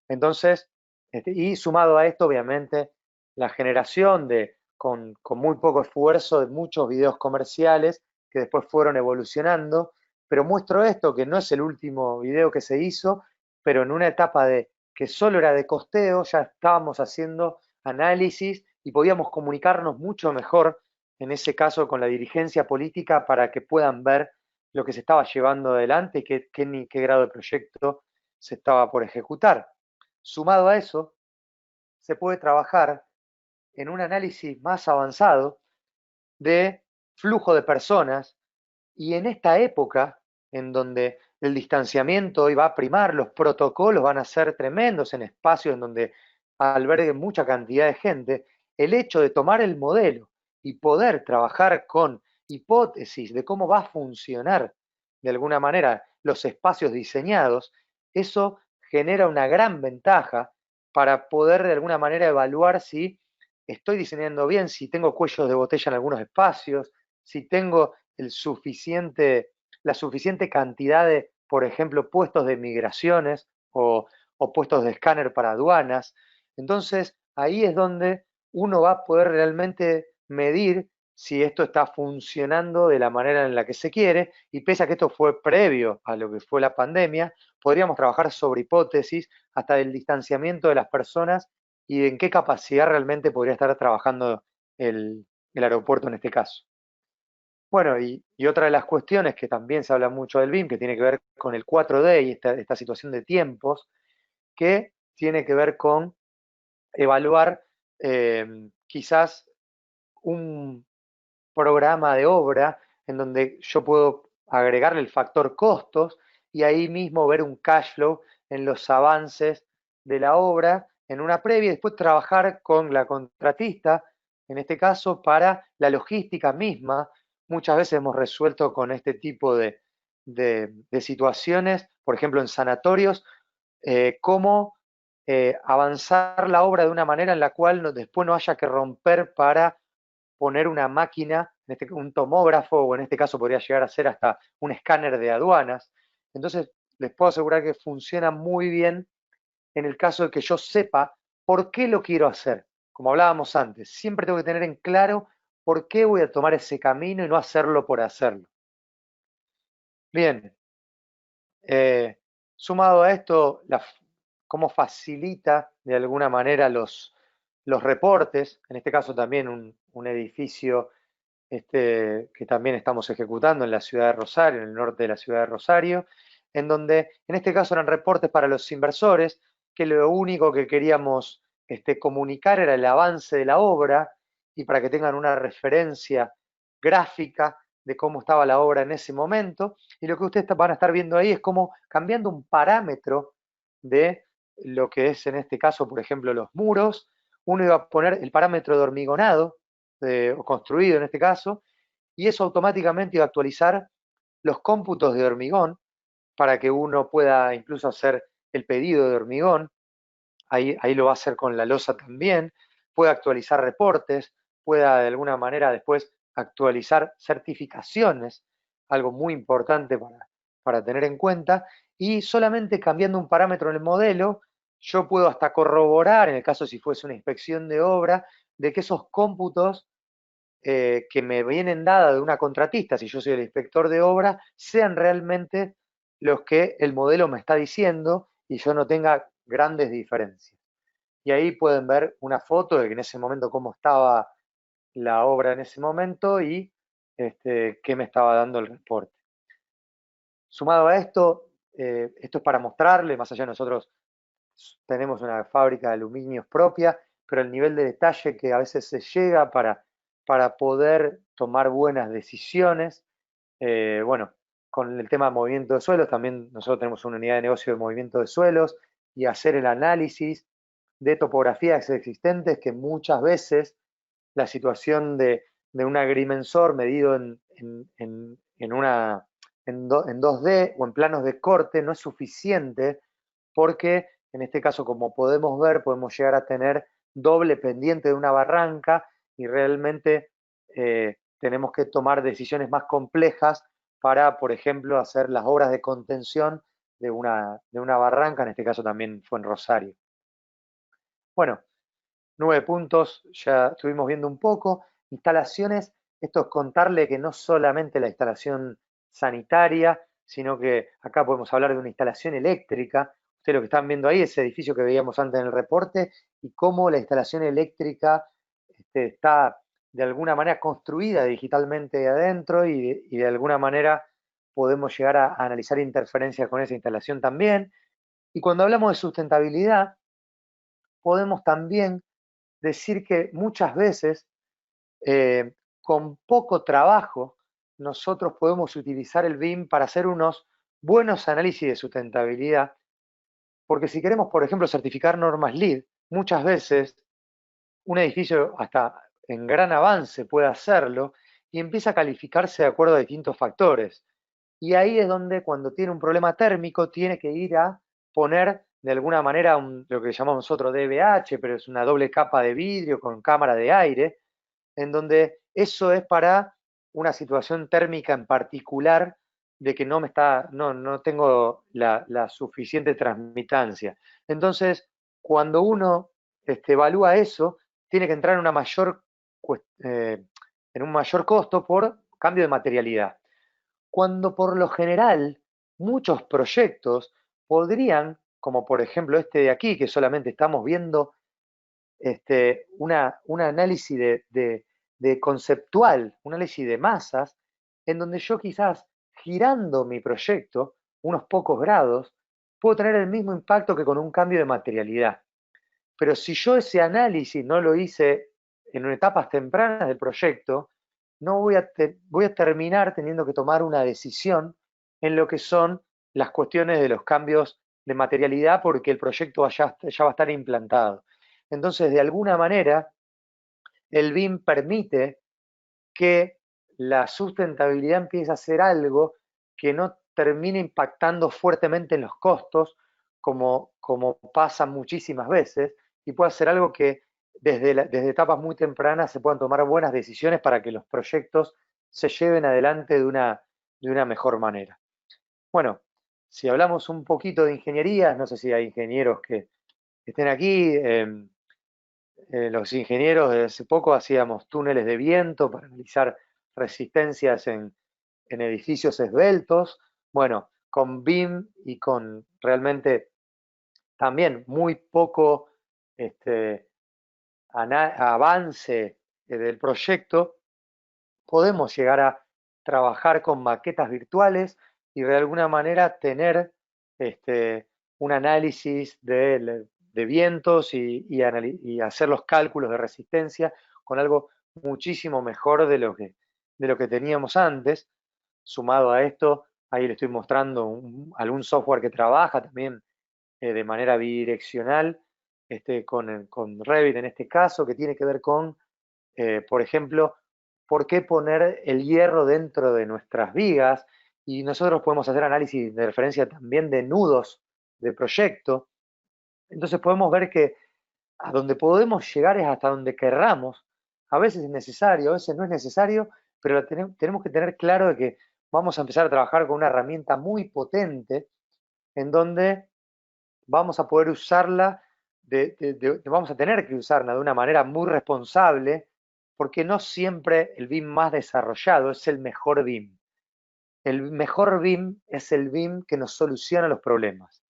Entonces, y sumado a esto, obviamente, la generación con muy poco esfuerzo de muchos videos comerciales que después fueron evolucionando, pero muestro esto, que no es el último video que se hizo, pero en una etapa de que solo era de costeo, ya estábamos haciendo análisis y podíamos comunicarnos mucho mejor, en ese caso con la dirigencia política, para que puedan ver lo que se estaba llevando adelante y qué grado de proyecto se estaba por ejecutar. Sumado a eso, se puede trabajar en un análisis más avanzado de flujo de personas, y en esta época en donde el distanciamiento iba a primar, los protocolos van a ser tremendos en espacios en donde albergue mucha cantidad de gente, el hecho de tomar el modelo y poder trabajar con hipótesis de cómo va a funcionar de alguna manera los espacios diseñados, eso genera una gran ventaja para poder de alguna manera evaluar si estoy diseñando bien, si tengo cuellos de botella en algunos espacios, si tengo la suficiente cantidad de, por ejemplo, puestos de migraciones o puestos de escáner para aduanas. Entonces, ahí es donde uno va a poder realmente medir si esto está funcionando de la manera en la que se quiere, y pese a que esto fue previo a lo que fue la pandemia, podríamos trabajar sobre hipótesis hasta el distanciamiento de las personas y en qué capacidad realmente podría estar trabajando el aeropuerto en este caso. Bueno, y otra de las cuestiones que también se habla mucho del BIM, que tiene que ver con el 4D y esta situación de tiempos, que tiene que ver con evaluar quizás un programa de obra en donde yo puedo agregarle el factor costos y ahí mismo ver un cash flow en los avances de la obra en una previa y después trabajar con la contratista, en este caso para la logística misma. Muchas veces hemos resuelto con este tipo de situaciones, por ejemplo en sanatorios, cómo avanzar la obra de una manera en la cual después no haya que romper para poner una máquina, un tomógrafo, o en este caso podría llegar a ser hasta un escáner de aduanas. Entonces, les puedo asegurar que funciona muy bien en el caso de que yo sepa por qué lo quiero hacer. Como hablábamos antes, siempre tengo que tener en claro por qué voy a tomar ese camino y no hacerlo por hacerlo. Bien, sumado a esto, cómo facilita de alguna manera los reportes, en este caso también un edificio que también estamos ejecutando en la ciudad de Rosario, en el norte de la ciudad de Rosario, en donde en este caso eran reportes para los inversores, que lo único que queríamos comunicar era el avance de la obra y para que tengan una referencia gráfica de cómo estaba la obra en ese momento. Y lo que ustedes van a estar viendo ahí es cómo cambiando un parámetro de lo que es en este caso, por ejemplo, los muros, uno iba a poner el parámetro de hormigonado, o construido en este caso, y eso automáticamente iba a actualizar los cómputos de hormigón para que uno pueda incluso hacer el pedido de hormigón. Ahí lo va a hacer con la losa también, puede actualizar reportes, pueda de alguna manera después actualizar certificaciones, algo muy importante para tener en cuenta, y solamente cambiando un parámetro en el modelo, yo puedo hasta corroborar, en el caso si fuese una inspección de obra, de que esos cómputos que me vienen dadas de una contratista, si yo soy el inspector de obra, sean realmente los que el modelo me está diciendo y yo no tenga grandes diferencias. Y ahí pueden ver una foto de que en ese momento cómo estaba la obra en ese momento y qué me estaba dando el reporte. Sumado a esto, esto es para mostrarle, más allá de nosotros tenemos una fábrica de aluminios propia, pero el nivel de detalle que a veces se llega para poder tomar buenas decisiones. Bueno, con el tema de movimiento de suelos, también nosotros tenemos una unidad de negocio de movimiento de suelos y hacer el análisis de topografías existentes que muchas veces la situación de un agrimensor medido en 2D o en planos de corte no es suficiente porque en este caso, como podemos ver, podemos llegar a tener doble pendiente de una barranca y realmente tenemos que tomar decisiones más complejas para, por ejemplo, hacer las obras de contención de una barranca, en este caso también fue en Rosario. Bueno, 9 puntos, ya estuvimos viendo un poco. Instalaciones, esto es contarle que no solamente la instalación sanitaria, sino que acá podemos hablar de una instalación eléctrica. Ustedes lo que están viendo ahí es ese edificio que veíamos antes en el reporte y cómo la instalación eléctrica está de alguna manera construida digitalmente adentro y de alguna manera podemos llegar a analizar interferencias con esa instalación también. Y cuando hablamos de sustentabilidad, podemos también decir que muchas veces con poco trabajo, nosotros podemos utilizar el BIM para hacer unos buenos análisis de sustentabilidad, porque si queremos, por ejemplo, certificar normas LEED, muchas veces un edificio hasta en gran avance puede hacerlo y empieza a calificarse de acuerdo a distintos factores. Y ahí es donde cuando tiene un problema térmico tiene que ir a poner de alguna manera lo que llamamos nosotros DBH, pero es una doble capa de vidrio con cámara de aire, en donde eso es para una situación térmica en particular de que no tengo la suficiente transmitancia. Entonces, cuando uno evalúa eso, tiene que entrar en un mayor costo por cambio de materialidad. Cuando por lo general muchos proyectos podrían, como por ejemplo este de aquí, que solamente estamos viendo un análisis de conceptual, un análisis de masas, en donde yo quizás girando mi proyecto unos pocos grados, puedo tener el mismo impacto que con un cambio de materialidad. Pero si yo ese análisis no lo hice en etapas tempranas del proyecto, no voy a terminar teniendo que tomar una decisión en lo que son las cuestiones de los cambios de materialidad porque el proyecto ya va a estar implantado. Entonces, de alguna manera, el BIM permite que la sustentabilidad empiece a ser algo que no termine impactando fuertemente en los costos, como pasa muchísimas veces, y pueda ser algo que desde etapas muy tempranas se puedan tomar buenas decisiones para que los proyectos se lleven adelante de una mejor manera. Bueno, si hablamos un poquito de ingeniería, no sé si hay ingenieros que estén aquí. Los ingenieros de hace poco hacíamos túneles de viento para analizar resistencias en edificios esbeltos. Bueno, con BIM y con realmente también muy poco avance del proyecto, podemos llegar a trabajar con maquetas virtuales y de alguna manera tener un análisis de vientos y hacer los cálculos de resistencia con algo muchísimo mejor de lo que teníamos antes. Sumado a esto, ahí le estoy mostrando algún software que trabaja también de manera bidireccional con Revit en este caso, que tiene que ver con, por ejemplo, por qué poner el hierro dentro de nuestras vigas, y nosotros podemos hacer análisis de referencia también de nudos de proyecto. Entonces podemos ver que a donde podemos llegar es hasta donde querramos. A veces es necesario, a veces no es necesario, pero tenemos que tener claro de que vamos a empezar a trabajar con una herramienta muy potente en donde vamos a poder usarla, vamos a tener que usarla de una manera muy responsable, porque no siempre el BIM más desarrollado es el mejor BIM. El mejor BIM es el BIM que nos soluciona los problemas.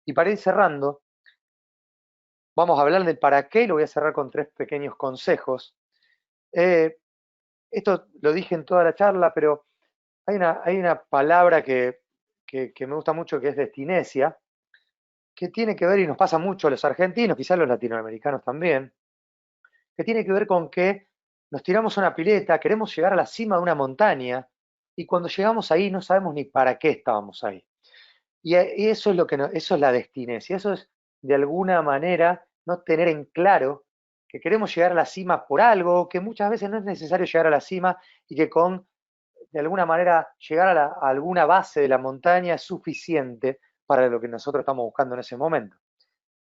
Y para ir cerrando, vamos a hablar del para qué, y lo voy a cerrar con 3 pequeños consejos. Esto lo dije en toda la charla, pero hay una palabra que me gusta mucho, que es destinesia, que tiene que ver, y nos pasa mucho a los argentinos, quizás a los latinoamericanos también, que tiene que ver con que nos tiramos a una pileta, queremos llegar a la cima de una montaña, y cuando llegamos ahí no sabemos ni para qué estábamos ahí. Y eso es eso es la destinesia, eso es de alguna manera no tener en claro que queremos llegar a la cima por algo, que muchas veces no es necesario llegar a la cima y que de alguna manera, llegar a alguna base de la montaña es suficiente para lo que nosotros estamos buscando en ese momento.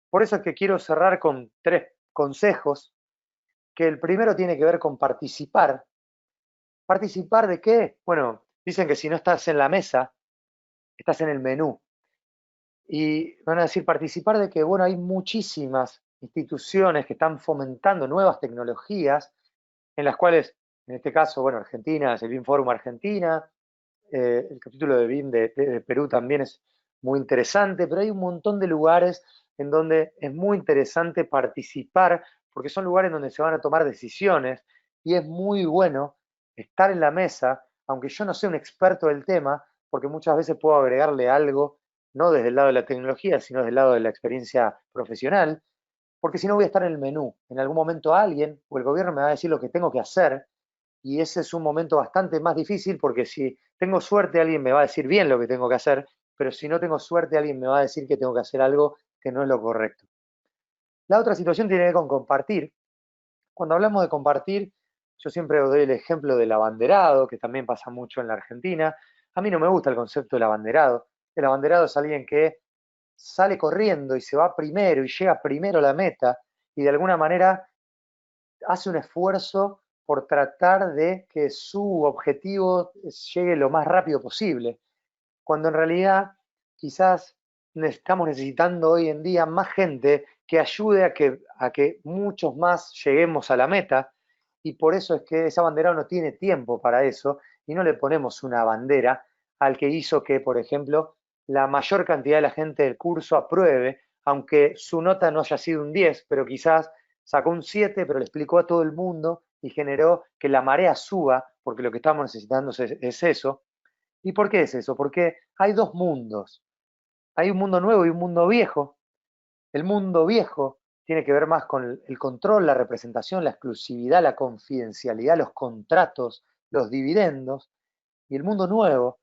Por eso es que quiero cerrar con 3 consejos, que el primero tiene que ver con participar. ¿Participar de qué? Bueno, dicen que si no estás en la mesa, estás en el menú. Y van a decir, participar de que, bueno, hay muchísimas instituciones que están fomentando nuevas tecnologías, en las cuales, en este caso, bueno, Argentina, es el BIM Forum Argentina, el capítulo de BIM de Perú también es muy interesante, pero hay un montón de lugares en donde es muy interesante participar, porque son lugares donde se van a tomar decisiones, y es muy bueno estar en la mesa, aunque yo no sea un experto del tema, porque muchas veces puedo agregarle algo, no desde el lado de la tecnología, sino desde el lado de la experiencia profesional, porque si no voy a estar en el menú. En algún momento alguien o el gobierno me va a decir lo que tengo que hacer, y ese es un momento bastante más difícil porque si tengo suerte alguien me va a decir bien lo que tengo que hacer, pero si no tengo suerte alguien me va a decir que tengo que hacer algo que no es lo correcto. La otra situación tiene que ver con compartir. Cuando hablamos de compartir, yo siempre doy el ejemplo del abanderado, que también pasa mucho en la Argentina. A mí no me gusta el concepto del abanderado. El abanderado es alguien que sale corriendo y se va primero y llega primero a la meta y de alguna manera hace un esfuerzo por tratar de que su objetivo llegue lo más rápido posible, cuando en realidad quizás estamos necesitando hoy en día más gente que ayude a que muchos más lleguemos a la meta, y por eso es que ese abanderado no tiene tiempo para eso y no le ponemos una bandera al que hizo que, por ejemplo, la mayor cantidad de la gente del curso apruebe, aunque su nota no haya sido un 10, pero quizás sacó un 7, pero le explicó a todo el mundo y generó que la marea suba, porque lo que estamos necesitando es eso. ¿Y por qué es eso? Porque hay dos mundos. Hay un mundo nuevo y un mundo viejo. El mundo viejo tiene que ver más con el control, la representación, la exclusividad, la confidencialidad, los contratos, los dividendos. Y el mundo nuevo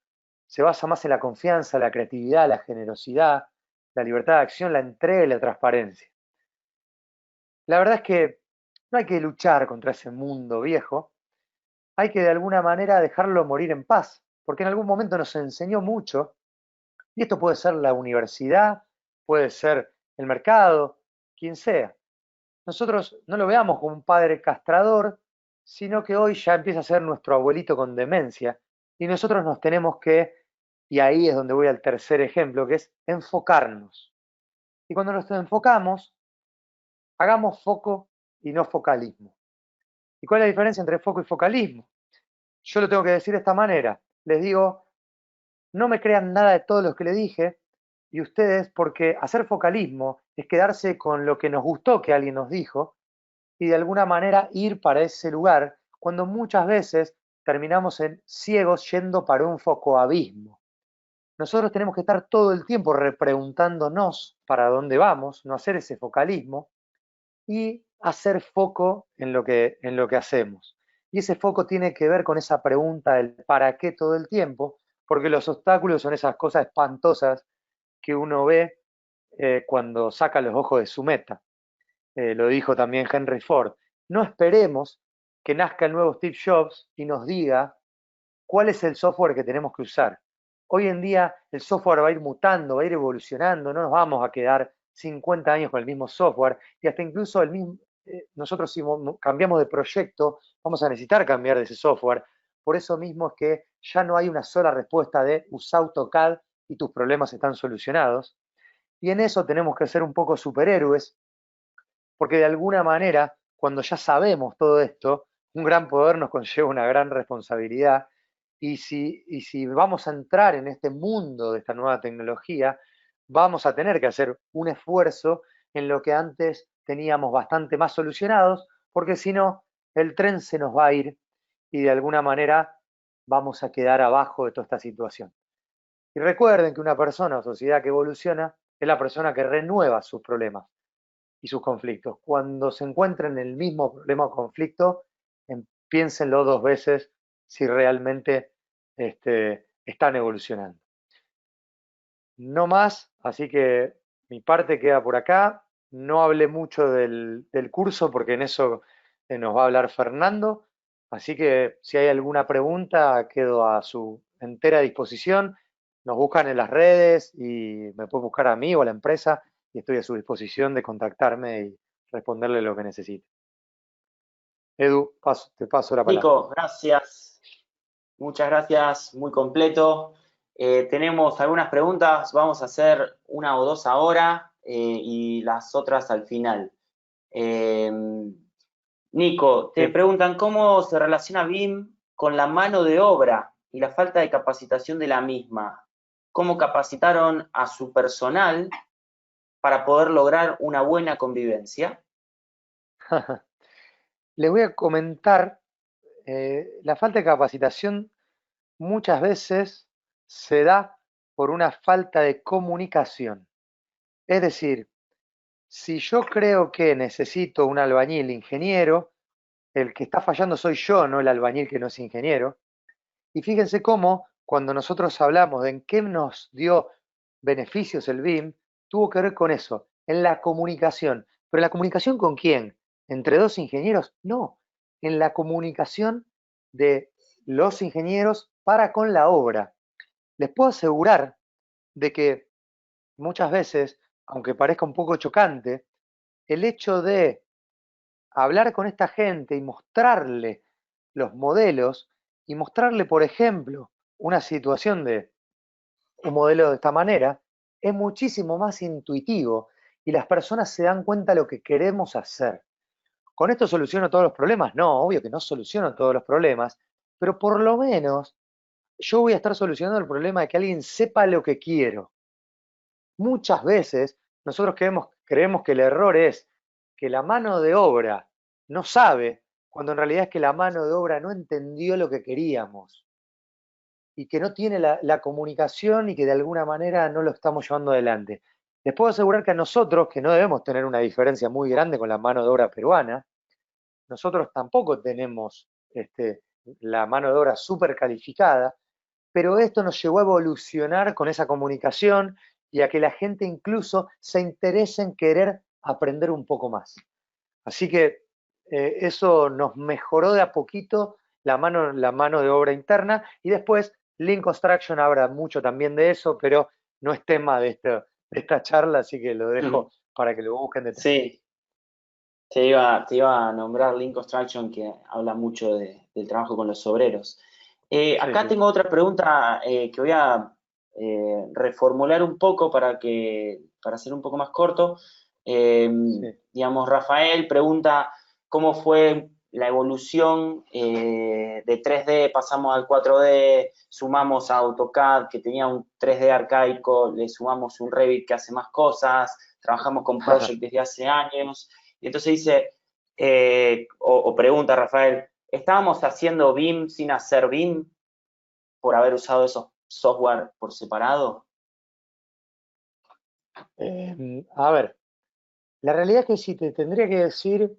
se basa más en la confianza, la creatividad, la generosidad, la libertad de acción, la entrega y la transparencia. La verdad es que no hay que luchar contra ese mundo viejo, hay que de alguna manera dejarlo morir en paz, porque en algún momento nos enseñó mucho. Y esto puede ser la universidad, puede ser el mercado, quien sea. Nosotros no lo veamos como un padre castrador, sino que hoy ya empieza a ser nuestro abuelito con demencia. Y nosotros nos tenemos que, y ahí es donde voy al tercer ejemplo, que es enfocarnos. Y cuando nos enfocamos, hagamos foco y no focalismo. ¿Y cuál es la diferencia entre foco y focalismo? Yo lo tengo que decir de esta manera. Les digo, no me crean nada de todo lo que le dije, y ustedes, porque hacer focalismo es quedarse con lo que nos gustó que alguien nos dijo y de alguna manera ir para ese lugar, cuando muchas veces terminamos en ciegos yendo para un foco abismo. Nosotros tenemos que estar todo el tiempo repreguntándonos para dónde vamos, no hacer ese focalismo y hacer foco en lo que hacemos. Y ese foco tiene que ver con esa pregunta del para qué todo el tiempo, porque los obstáculos son esas cosas espantosas que uno ve cuando saca los ojos de su meta. Lo dijo también Henry Ford. No esperemos que nazca el nuevo Steve Jobs y nos diga cuál es el software que tenemos que usar. Hoy en día el software va a ir mutando, va a ir evolucionando, no nos vamos a quedar 50 años con el mismo software y hasta incluso nosotros si cambiamos de proyecto vamos a necesitar cambiar de ese software. Por eso mismo es que ya no hay una sola respuesta de usa AutoCAD y tus problemas están solucionados. Y en eso tenemos que ser un poco superhéroes, porque de alguna manera, cuando ya sabemos todo esto, un gran poder nos conlleva una gran responsabilidad. Y si vamos a entrar en este mundo de esta nueva tecnología, vamos a tener que hacer un esfuerzo en lo que antes teníamos bastante más solucionados, porque si no, el tren se nos va a ir y de alguna manera vamos a quedar abajo de toda esta situación. Y recuerden que una persona o sociedad que evoluciona es la persona que renueva sus problemas y sus conflictos. Cuando se encuentren en el mismo problema o conflicto, piénsenlo dos veces si realmente están evolucionando. No más, así que mi parte queda por acá. No hablé mucho del curso porque en eso nos va a hablar Fernando. Así que si hay alguna pregunta, quedo a su entera disposición. Nos buscan en las redes y me pueden buscar a mí o a la empresa y estoy a su disposición de contactarme y responderle lo que necesite. Edu, te paso la palabra. Nico, gracias. Muchas gracias, muy completo. Tenemos algunas preguntas, vamos a hacer una o dos ahora y las otras al final. Nico, te Sí. preguntan cómo se relaciona BIM con la mano de obra y la falta de capacitación de la misma. ¿Cómo capacitaron a su personal para poder lograr una buena convivencia? Les voy a comentar, la falta de capacitación muchas veces se da por una falta de comunicación. Es decir, si yo creo que necesito un albañil ingeniero, el que está fallando soy yo, no el albañil que no es ingeniero. Y fíjense cómo cuando nosotros hablamos de en qué nos dio beneficios el BIM, tuvo que ver con eso, en la comunicación. ¿Pero la comunicación con quién? ¿Entre dos ingenieros? No, en la comunicación de los ingenieros para con la obra. Les puedo asegurar de que muchas veces, aunque parezca un poco chocante, el hecho de hablar con esta gente y mostrarle los modelos y mostrarle, por ejemplo, una situación de un modelo de esta manera, es muchísimo más intuitivo y las personas se dan cuenta de lo que queremos hacer. ¿Con esto soluciono todos los problemas? No, obvio que no soluciono todos los problemas, pero por lo menos yo voy a estar solucionando el problema de que alguien sepa lo que quiero. Muchas veces nosotros creemos que el error es que la mano de obra no sabe, cuando en realidad es que la mano de obra no entendió lo que queríamos y que no tiene la comunicación y que de alguna manera no lo estamos llevando adelante. Les puedo asegurar que a nosotros, que no debemos tener una diferencia muy grande con la mano de obra peruana, nosotros tampoco tenemos la mano de obra súper calificada, pero esto nos llevó a evolucionar con esa comunicación y a que la gente incluso se interese en querer aprender un poco más. Así que eso nos mejoró de a poquito la mano de obra interna y después Lean Construction habla mucho también de eso, pero no es tema de esta charla, así que lo dejo para que lo busquen de Sí, te iba a nombrar Lean Construction, que habla mucho del trabajo con los obreros. Sí, Acá sí. tengo otra pregunta que voy a reformular un poco para ser un poco más corto. Sí. Digamos, Rafael pregunta cómo fue la evolución de 3D, pasamos al 4D, sumamos a AutoCAD, que tenía un 3D arcaico, le sumamos un Revit que hace más cosas, trabajamos con Project desde hace años. Y entonces dice, o pregunta Rafael, ¿estábamos haciendo BIM sin hacer BIM por haber usado esos software por separado? A ver, la realidad es que si te tendría que decir,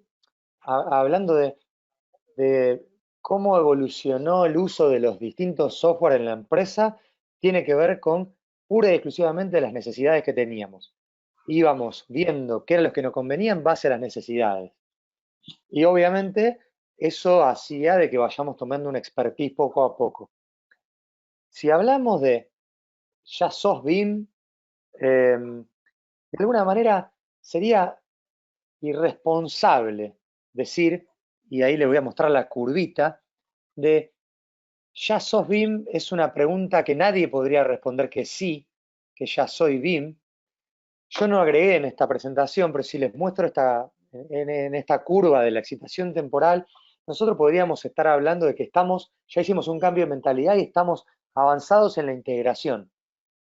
hablando de cómo evolucionó el uso de los distintos software en la empresa, tiene que ver con pura y exclusivamente las necesidades que teníamos. Íbamos viendo qué era lo que nos convenía en base a las necesidades. Y obviamente eso hacía de que vayamos tomando una expertise poco a poco. Si hablamos de ya sos BIM, de alguna manera sería irresponsable decir, y ahí le voy a mostrar la curvita, de ya sos BIM es una pregunta que nadie podría responder que sí, que ya soy BIM. Yo no agregué en esta presentación, pero si les muestro en esta curva de la excitación temporal, nosotros podríamos estar hablando de que ya hicimos un cambio de mentalidad y estamos avanzados en la integración.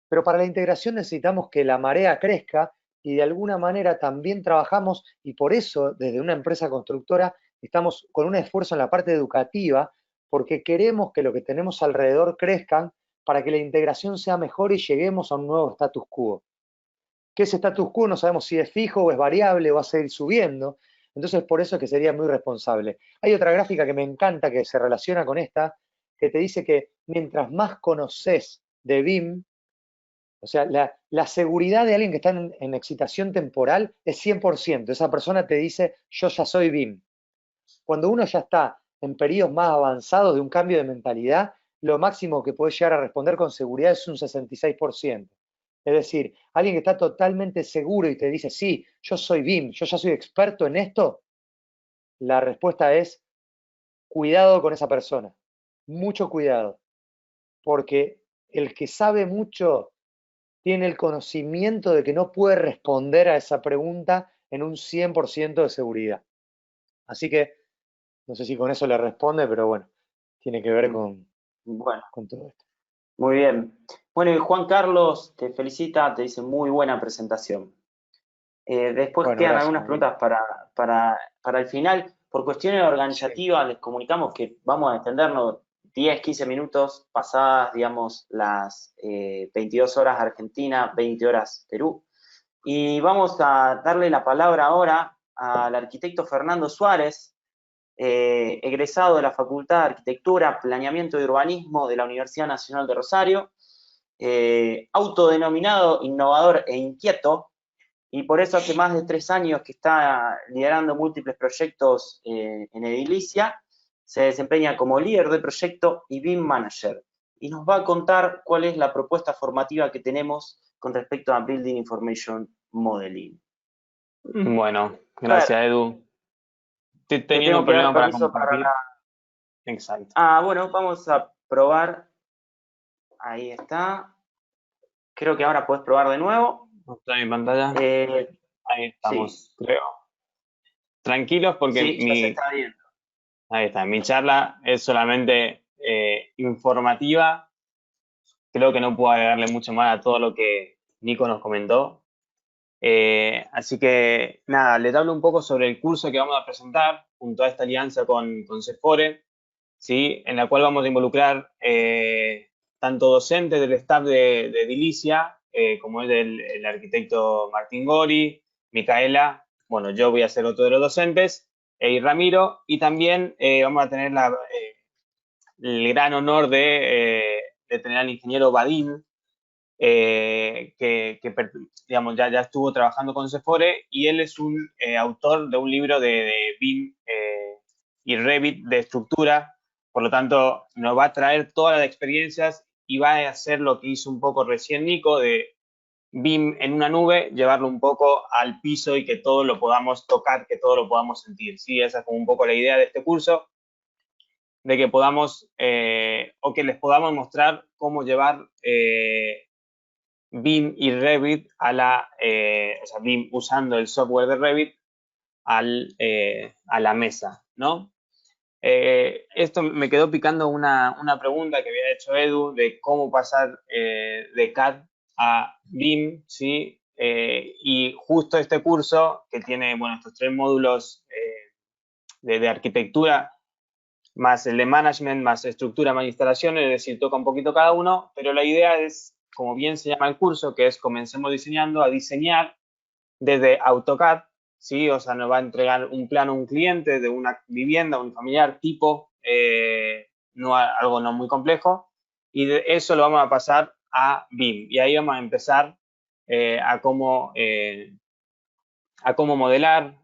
Pero para la integración necesitamos que la marea crezca y de alguna manera también trabajamos y por eso desde una empresa constructora estamos con un esfuerzo en la parte educativa porque queremos que lo que tenemos alrededor crezcan para que la integración sea mejor y lleguemos a un nuevo status quo. Que ese status quo no sabemos si es fijo o es variable o va a seguir subiendo. Entonces, por eso es que sería muy responsable. Hay otra gráfica que me encanta que se relaciona con esta, que te dice que mientras más conoces de BIM, o sea, la seguridad de alguien que está en excitación temporal es 100%. Esa persona te dice, yo ya soy BIM. Cuando uno ya está en periodos más avanzados de un cambio de mentalidad, lo máximo que puede llegar a responder con seguridad es un 66%. Es decir, alguien que está totalmente seguro y te dice, sí, yo soy BIM, yo ya soy experto en esto, la respuesta es, cuidado con esa persona, mucho cuidado, porque el que sabe mucho tiene el conocimiento de que no puede responder a esa pregunta en un 100% de seguridad. Así que, no sé si con eso le responde, pero bueno, tiene que ver Bueno, con todo esto. muy bien. Bueno, y Juan Carlos te felicita, te dice muy buena presentación. Después Bueno, quedan gracias, algunas Daniel. preguntas para el final. Por cuestiones Sí, organizativas les comunicamos que vamos a extendernos 10, 15 minutos pasadas, digamos, las 22 horas Argentina, 20 horas Perú. Y vamos a darle la palabra ahora al arquitecto Fernando Suárez, egresado de la Facultad de Arquitectura, Planeamiento y Urbanismo de la Universidad Nacional de Rosario, autodenominado innovador e inquieto, y por eso hace más de 3 años que está liderando múltiples proyectos en Edilicia. Se desempeña como líder de proyecto y BIM Manager, y nos va a contar cuál es la propuesta formativa que tenemos con respecto a Building Information Modeling. Bueno, Fer, gracias, Edu. Estoy te teniendo tengo un que dar problema para permiso para... compartir. Exacto. Bueno, vamos a probar. Ahí está. Creo que ahora puedes probar de nuevo. Mostrar mi pantalla. Ahí Sí, estamos, creo. Tranquilos porque sí, ya se está viendo. ahí está, mi charla es solamente informativa. Creo que no puedo agregarle mucho más a todo lo que Nico nos comentó. Así que nada, les hablo un poco sobre el curso que vamos a presentar junto a esta alianza con Cefore, ¿sí? En la cual vamos a involucrar tanto docentes del staff de Edilicia, como es el arquitecto Martín Gori, Micaela, bueno, yo voy a ser otro de los docentes, y Ramiro, y también vamos a tener el gran honor de tener al ingeniero Badín, digamos, ya estuvo trabajando con Cefore, y él es un autor de un libro de BIM y Revit de estructura. Por lo tanto, nos va a traer todas las experiencias y va a hacer lo que hizo un poco recién Nico, de BIM en una nube, llevarlo un poco al piso y que todo lo podamos tocar, que todo lo podamos sentir. ¿Sí? Esa es como un poco la idea de este curso, de que podamos, o que les podamos mostrar cómo llevar BIM y Revit o sea, BIM usando el software de Revit a la mesa, ¿no? Esto me quedó picando una pregunta que había hecho Edu de cómo pasar de CAD a BIM, ¿sí? Y justo este curso que tiene, bueno, estos 3 módulos de arquitectura, más el de management, más estructura, más instalaciones, es decir, toca un poquito cada uno, pero la idea es, como bien se llama el curso, que es comencemos diseñando, a diseñar desde AutoCAD, ¿sí? O sea, nos va a entregar un plano a un cliente de una vivienda, un familiar tipo, algo no muy complejo, y de eso lo vamos a pasar a BIM. Y ahí vamos a empezar a cómo modelar.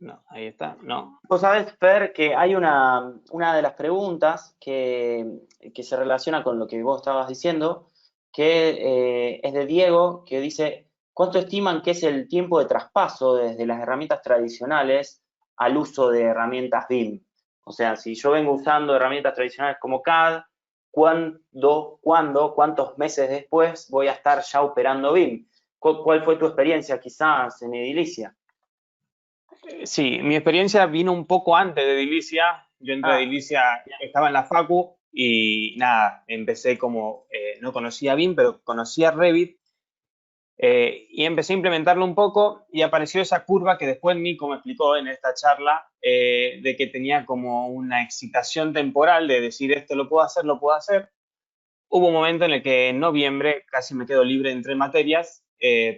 No, ahí está, no. Vos sabés, Fer, que hay una de las preguntas que se relaciona con lo que vos estabas diciendo, que es de Diego, que dice, ¿cuánto estiman que es el tiempo de traspaso desde las herramientas tradicionales al uso de herramientas BIM? O sea, si yo vengo usando herramientas tradicionales como CAD, cuántos meses después voy a estar ya operando BIM? ¿Cuál fue tu experiencia quizás en Edilicia? Sí, mi experiencia vino un poco antes de Edilicia. Yo entré a Ah, Edilicia, estaba en la Facu y nada, empecé como, no conocía BIM, pero conocía Revit, y empecé a implementarlo un poco y apareció esa curva que después Nico me explicó en esta charla, de que tenía como una excitación temporal de decir esto lo puedo hacer, lo puedo hacer. Hubo un momento en el que en noviembre casi me quedo libre entre materias,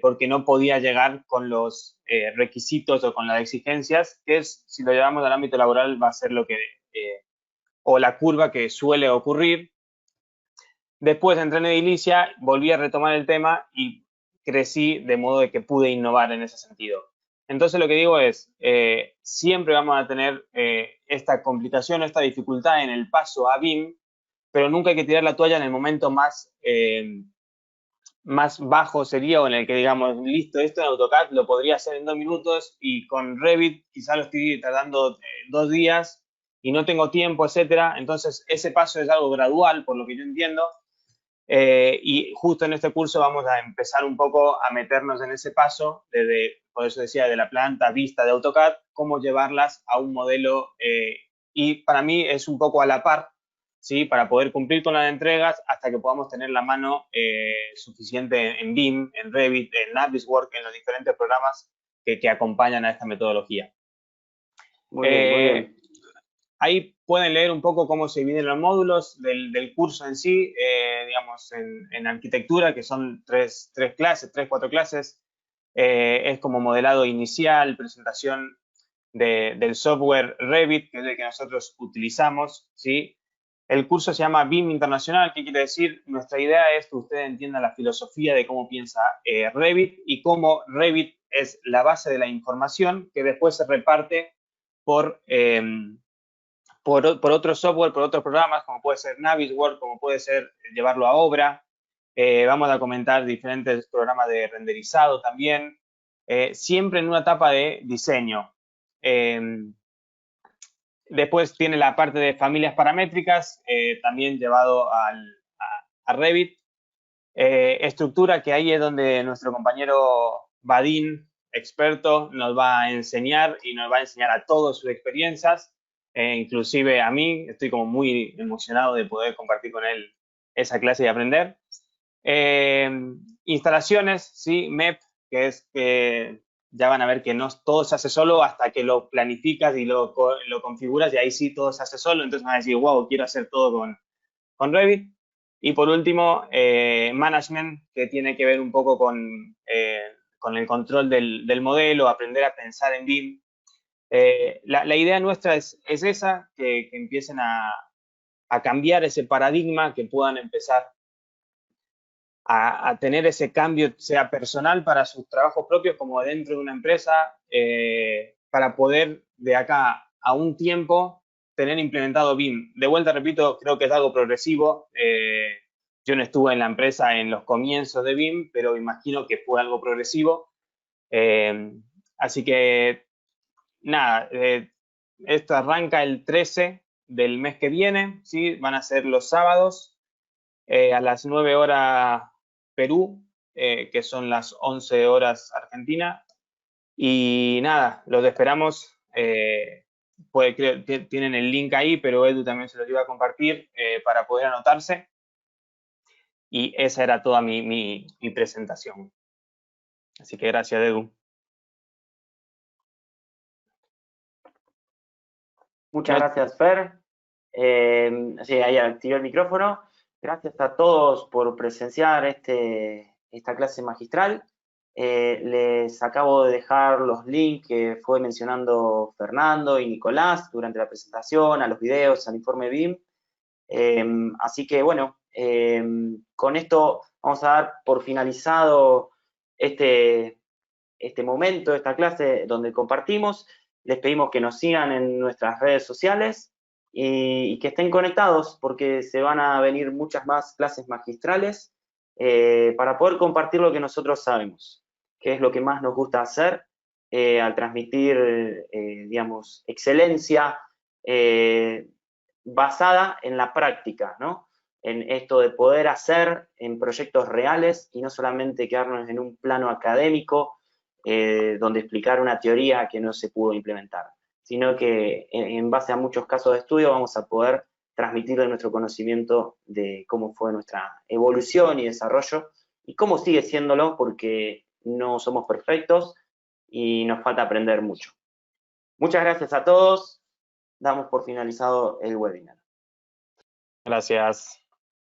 porque no podía llegar con los requisitos o con las exigencias, que es, si lo llevamos al ámbito laboral, va a ser lo que, o la curva que suele ocurrir. Después entré en Edilicia, volví a retomar el tema y crecí de modo de que pude innovar en ese sentido. Entonces lo que digo es, siempre vamos a tener esta complicación, esta dificultad en el paso a BIM, pero nunca hay que tirar la toalla en el momento más bajo sería, o en el que digamos, listo, esto en AutoCAD lo podría hacer en 2 minutos y con Revit quizá lo estoy tardando 2 días y no tengo tiempo, etcétera. Entonces ese paso es algo gradual, por lo que yo entiendo, y justo en este curso vamos a empezar un poco a meternos en ese paso, por eso decía, de la planta vista de AutoCAD, cómo llevarlas a un modelo, y para mí es un poco a la par, ¿sí? Para poder cumplir con las entregas hasta que podamos tener la mano suficiente en BIM, en Revit, en Navisworks, en los diferentes programas que acompañan a esta metodología. muy bien, muy bien. Ahí pueden leer un poco cómo se dividen los módulos del curso en sí, digamos, en arquitectura, que son 4 clases. Es como modelado inicial, presentación del software Revit, que es el que nosotros utilizamos, ¿sí? El curso se llama BIM Internacional. ¿Qué quiere decir? Nuestra idea es que ustedes entiendan la filosofía de cómo piensa Revit y cómo Revit es la base de la información que después se reparte por otro software, por otros programas, como puede ser Navisworks, como puede ser llevarlo a obra. Vamos a comentar diferentes programas de renderizado también, siempre en una etapa de diseño. Después tiene la parte de familias paramétricas, también llevado a Revit. Estructura, que ahí es donde nuestro compañero Vadim, experto, nos va a enseñar y nos va a enseñar a todos sus experiencias, inclusive a mí. Estoy como muy emocionado de poder compartir con él esa clase y aprender. Instalaciones, sí, MEP, que es que ya van a ver que no todo se hace solo hasta que lo planificas y lo configuras, y ahí sí todo se hace solo. Entonces van a decir, wow, quiero hacer todo con Revit. Y por último, management, que tiene que ver un poco con el control del modelo, aprender a pensar en BIM. La idea nuestra es esa, que empiecen a cambiar ese paradigma, que puedan empezar a tener ese cambio, sea personal para sus trabajos propios como dentro de una empresa, para poder de acá a un tiempo tener implementado BIM. De vuelta, repito, creo que es algo progresivo. Yo no estuve en la empresa en los comienzos de BIM, pero imagino que fue algo progresivo. Así que, nada, esto arranca el 13 del mes que viene, ¿sí? Van a ser los sábados a las 9 horas Perú, que son las 11 horas Argentina. Y nada, los esperamos. Tienen el link ahí, pero Edu también se los iba a compartir para poder anotarse. Y esa era toda mi presentación. Así que gracias, Edu. Muchas gracias, Fer. Sí, ahí activé el micrófono. Gracias a todos por presenciar esta clase magistral. Les acabo de dejar los links que fue mencionando Fernando y Nicolás durante la presentación, a los videos, al informe BIM. Así que bueno, con esto vamos a dar por finalizado este momento, esta clase donde compartimos. Les pedimos que nos sigan en nuestras redes sociales y que estén conectados, porque se van a venir muchas más clases magistrales para poder compartir lo que nosotros sabemos, que es lo que más nos gusta hacer al transmitir, digamos, excelencia basada en la práctica, ¿no? En esto de poder hacer en proyectos reales y no solamente quedarnos en un plano académico donde explicar una teoría que no se pudo implementar, sino que en base a muchos casos de estudio vamos a poder transmitir nuestro conocimiento de cómo fue nuestra evolución y desarrollo y cómo sigue siéndolo, porque no somos perfectos y nos falta aprender mucho. Muchas gracias a todos. Damos por finalizado el webinar. Gracias.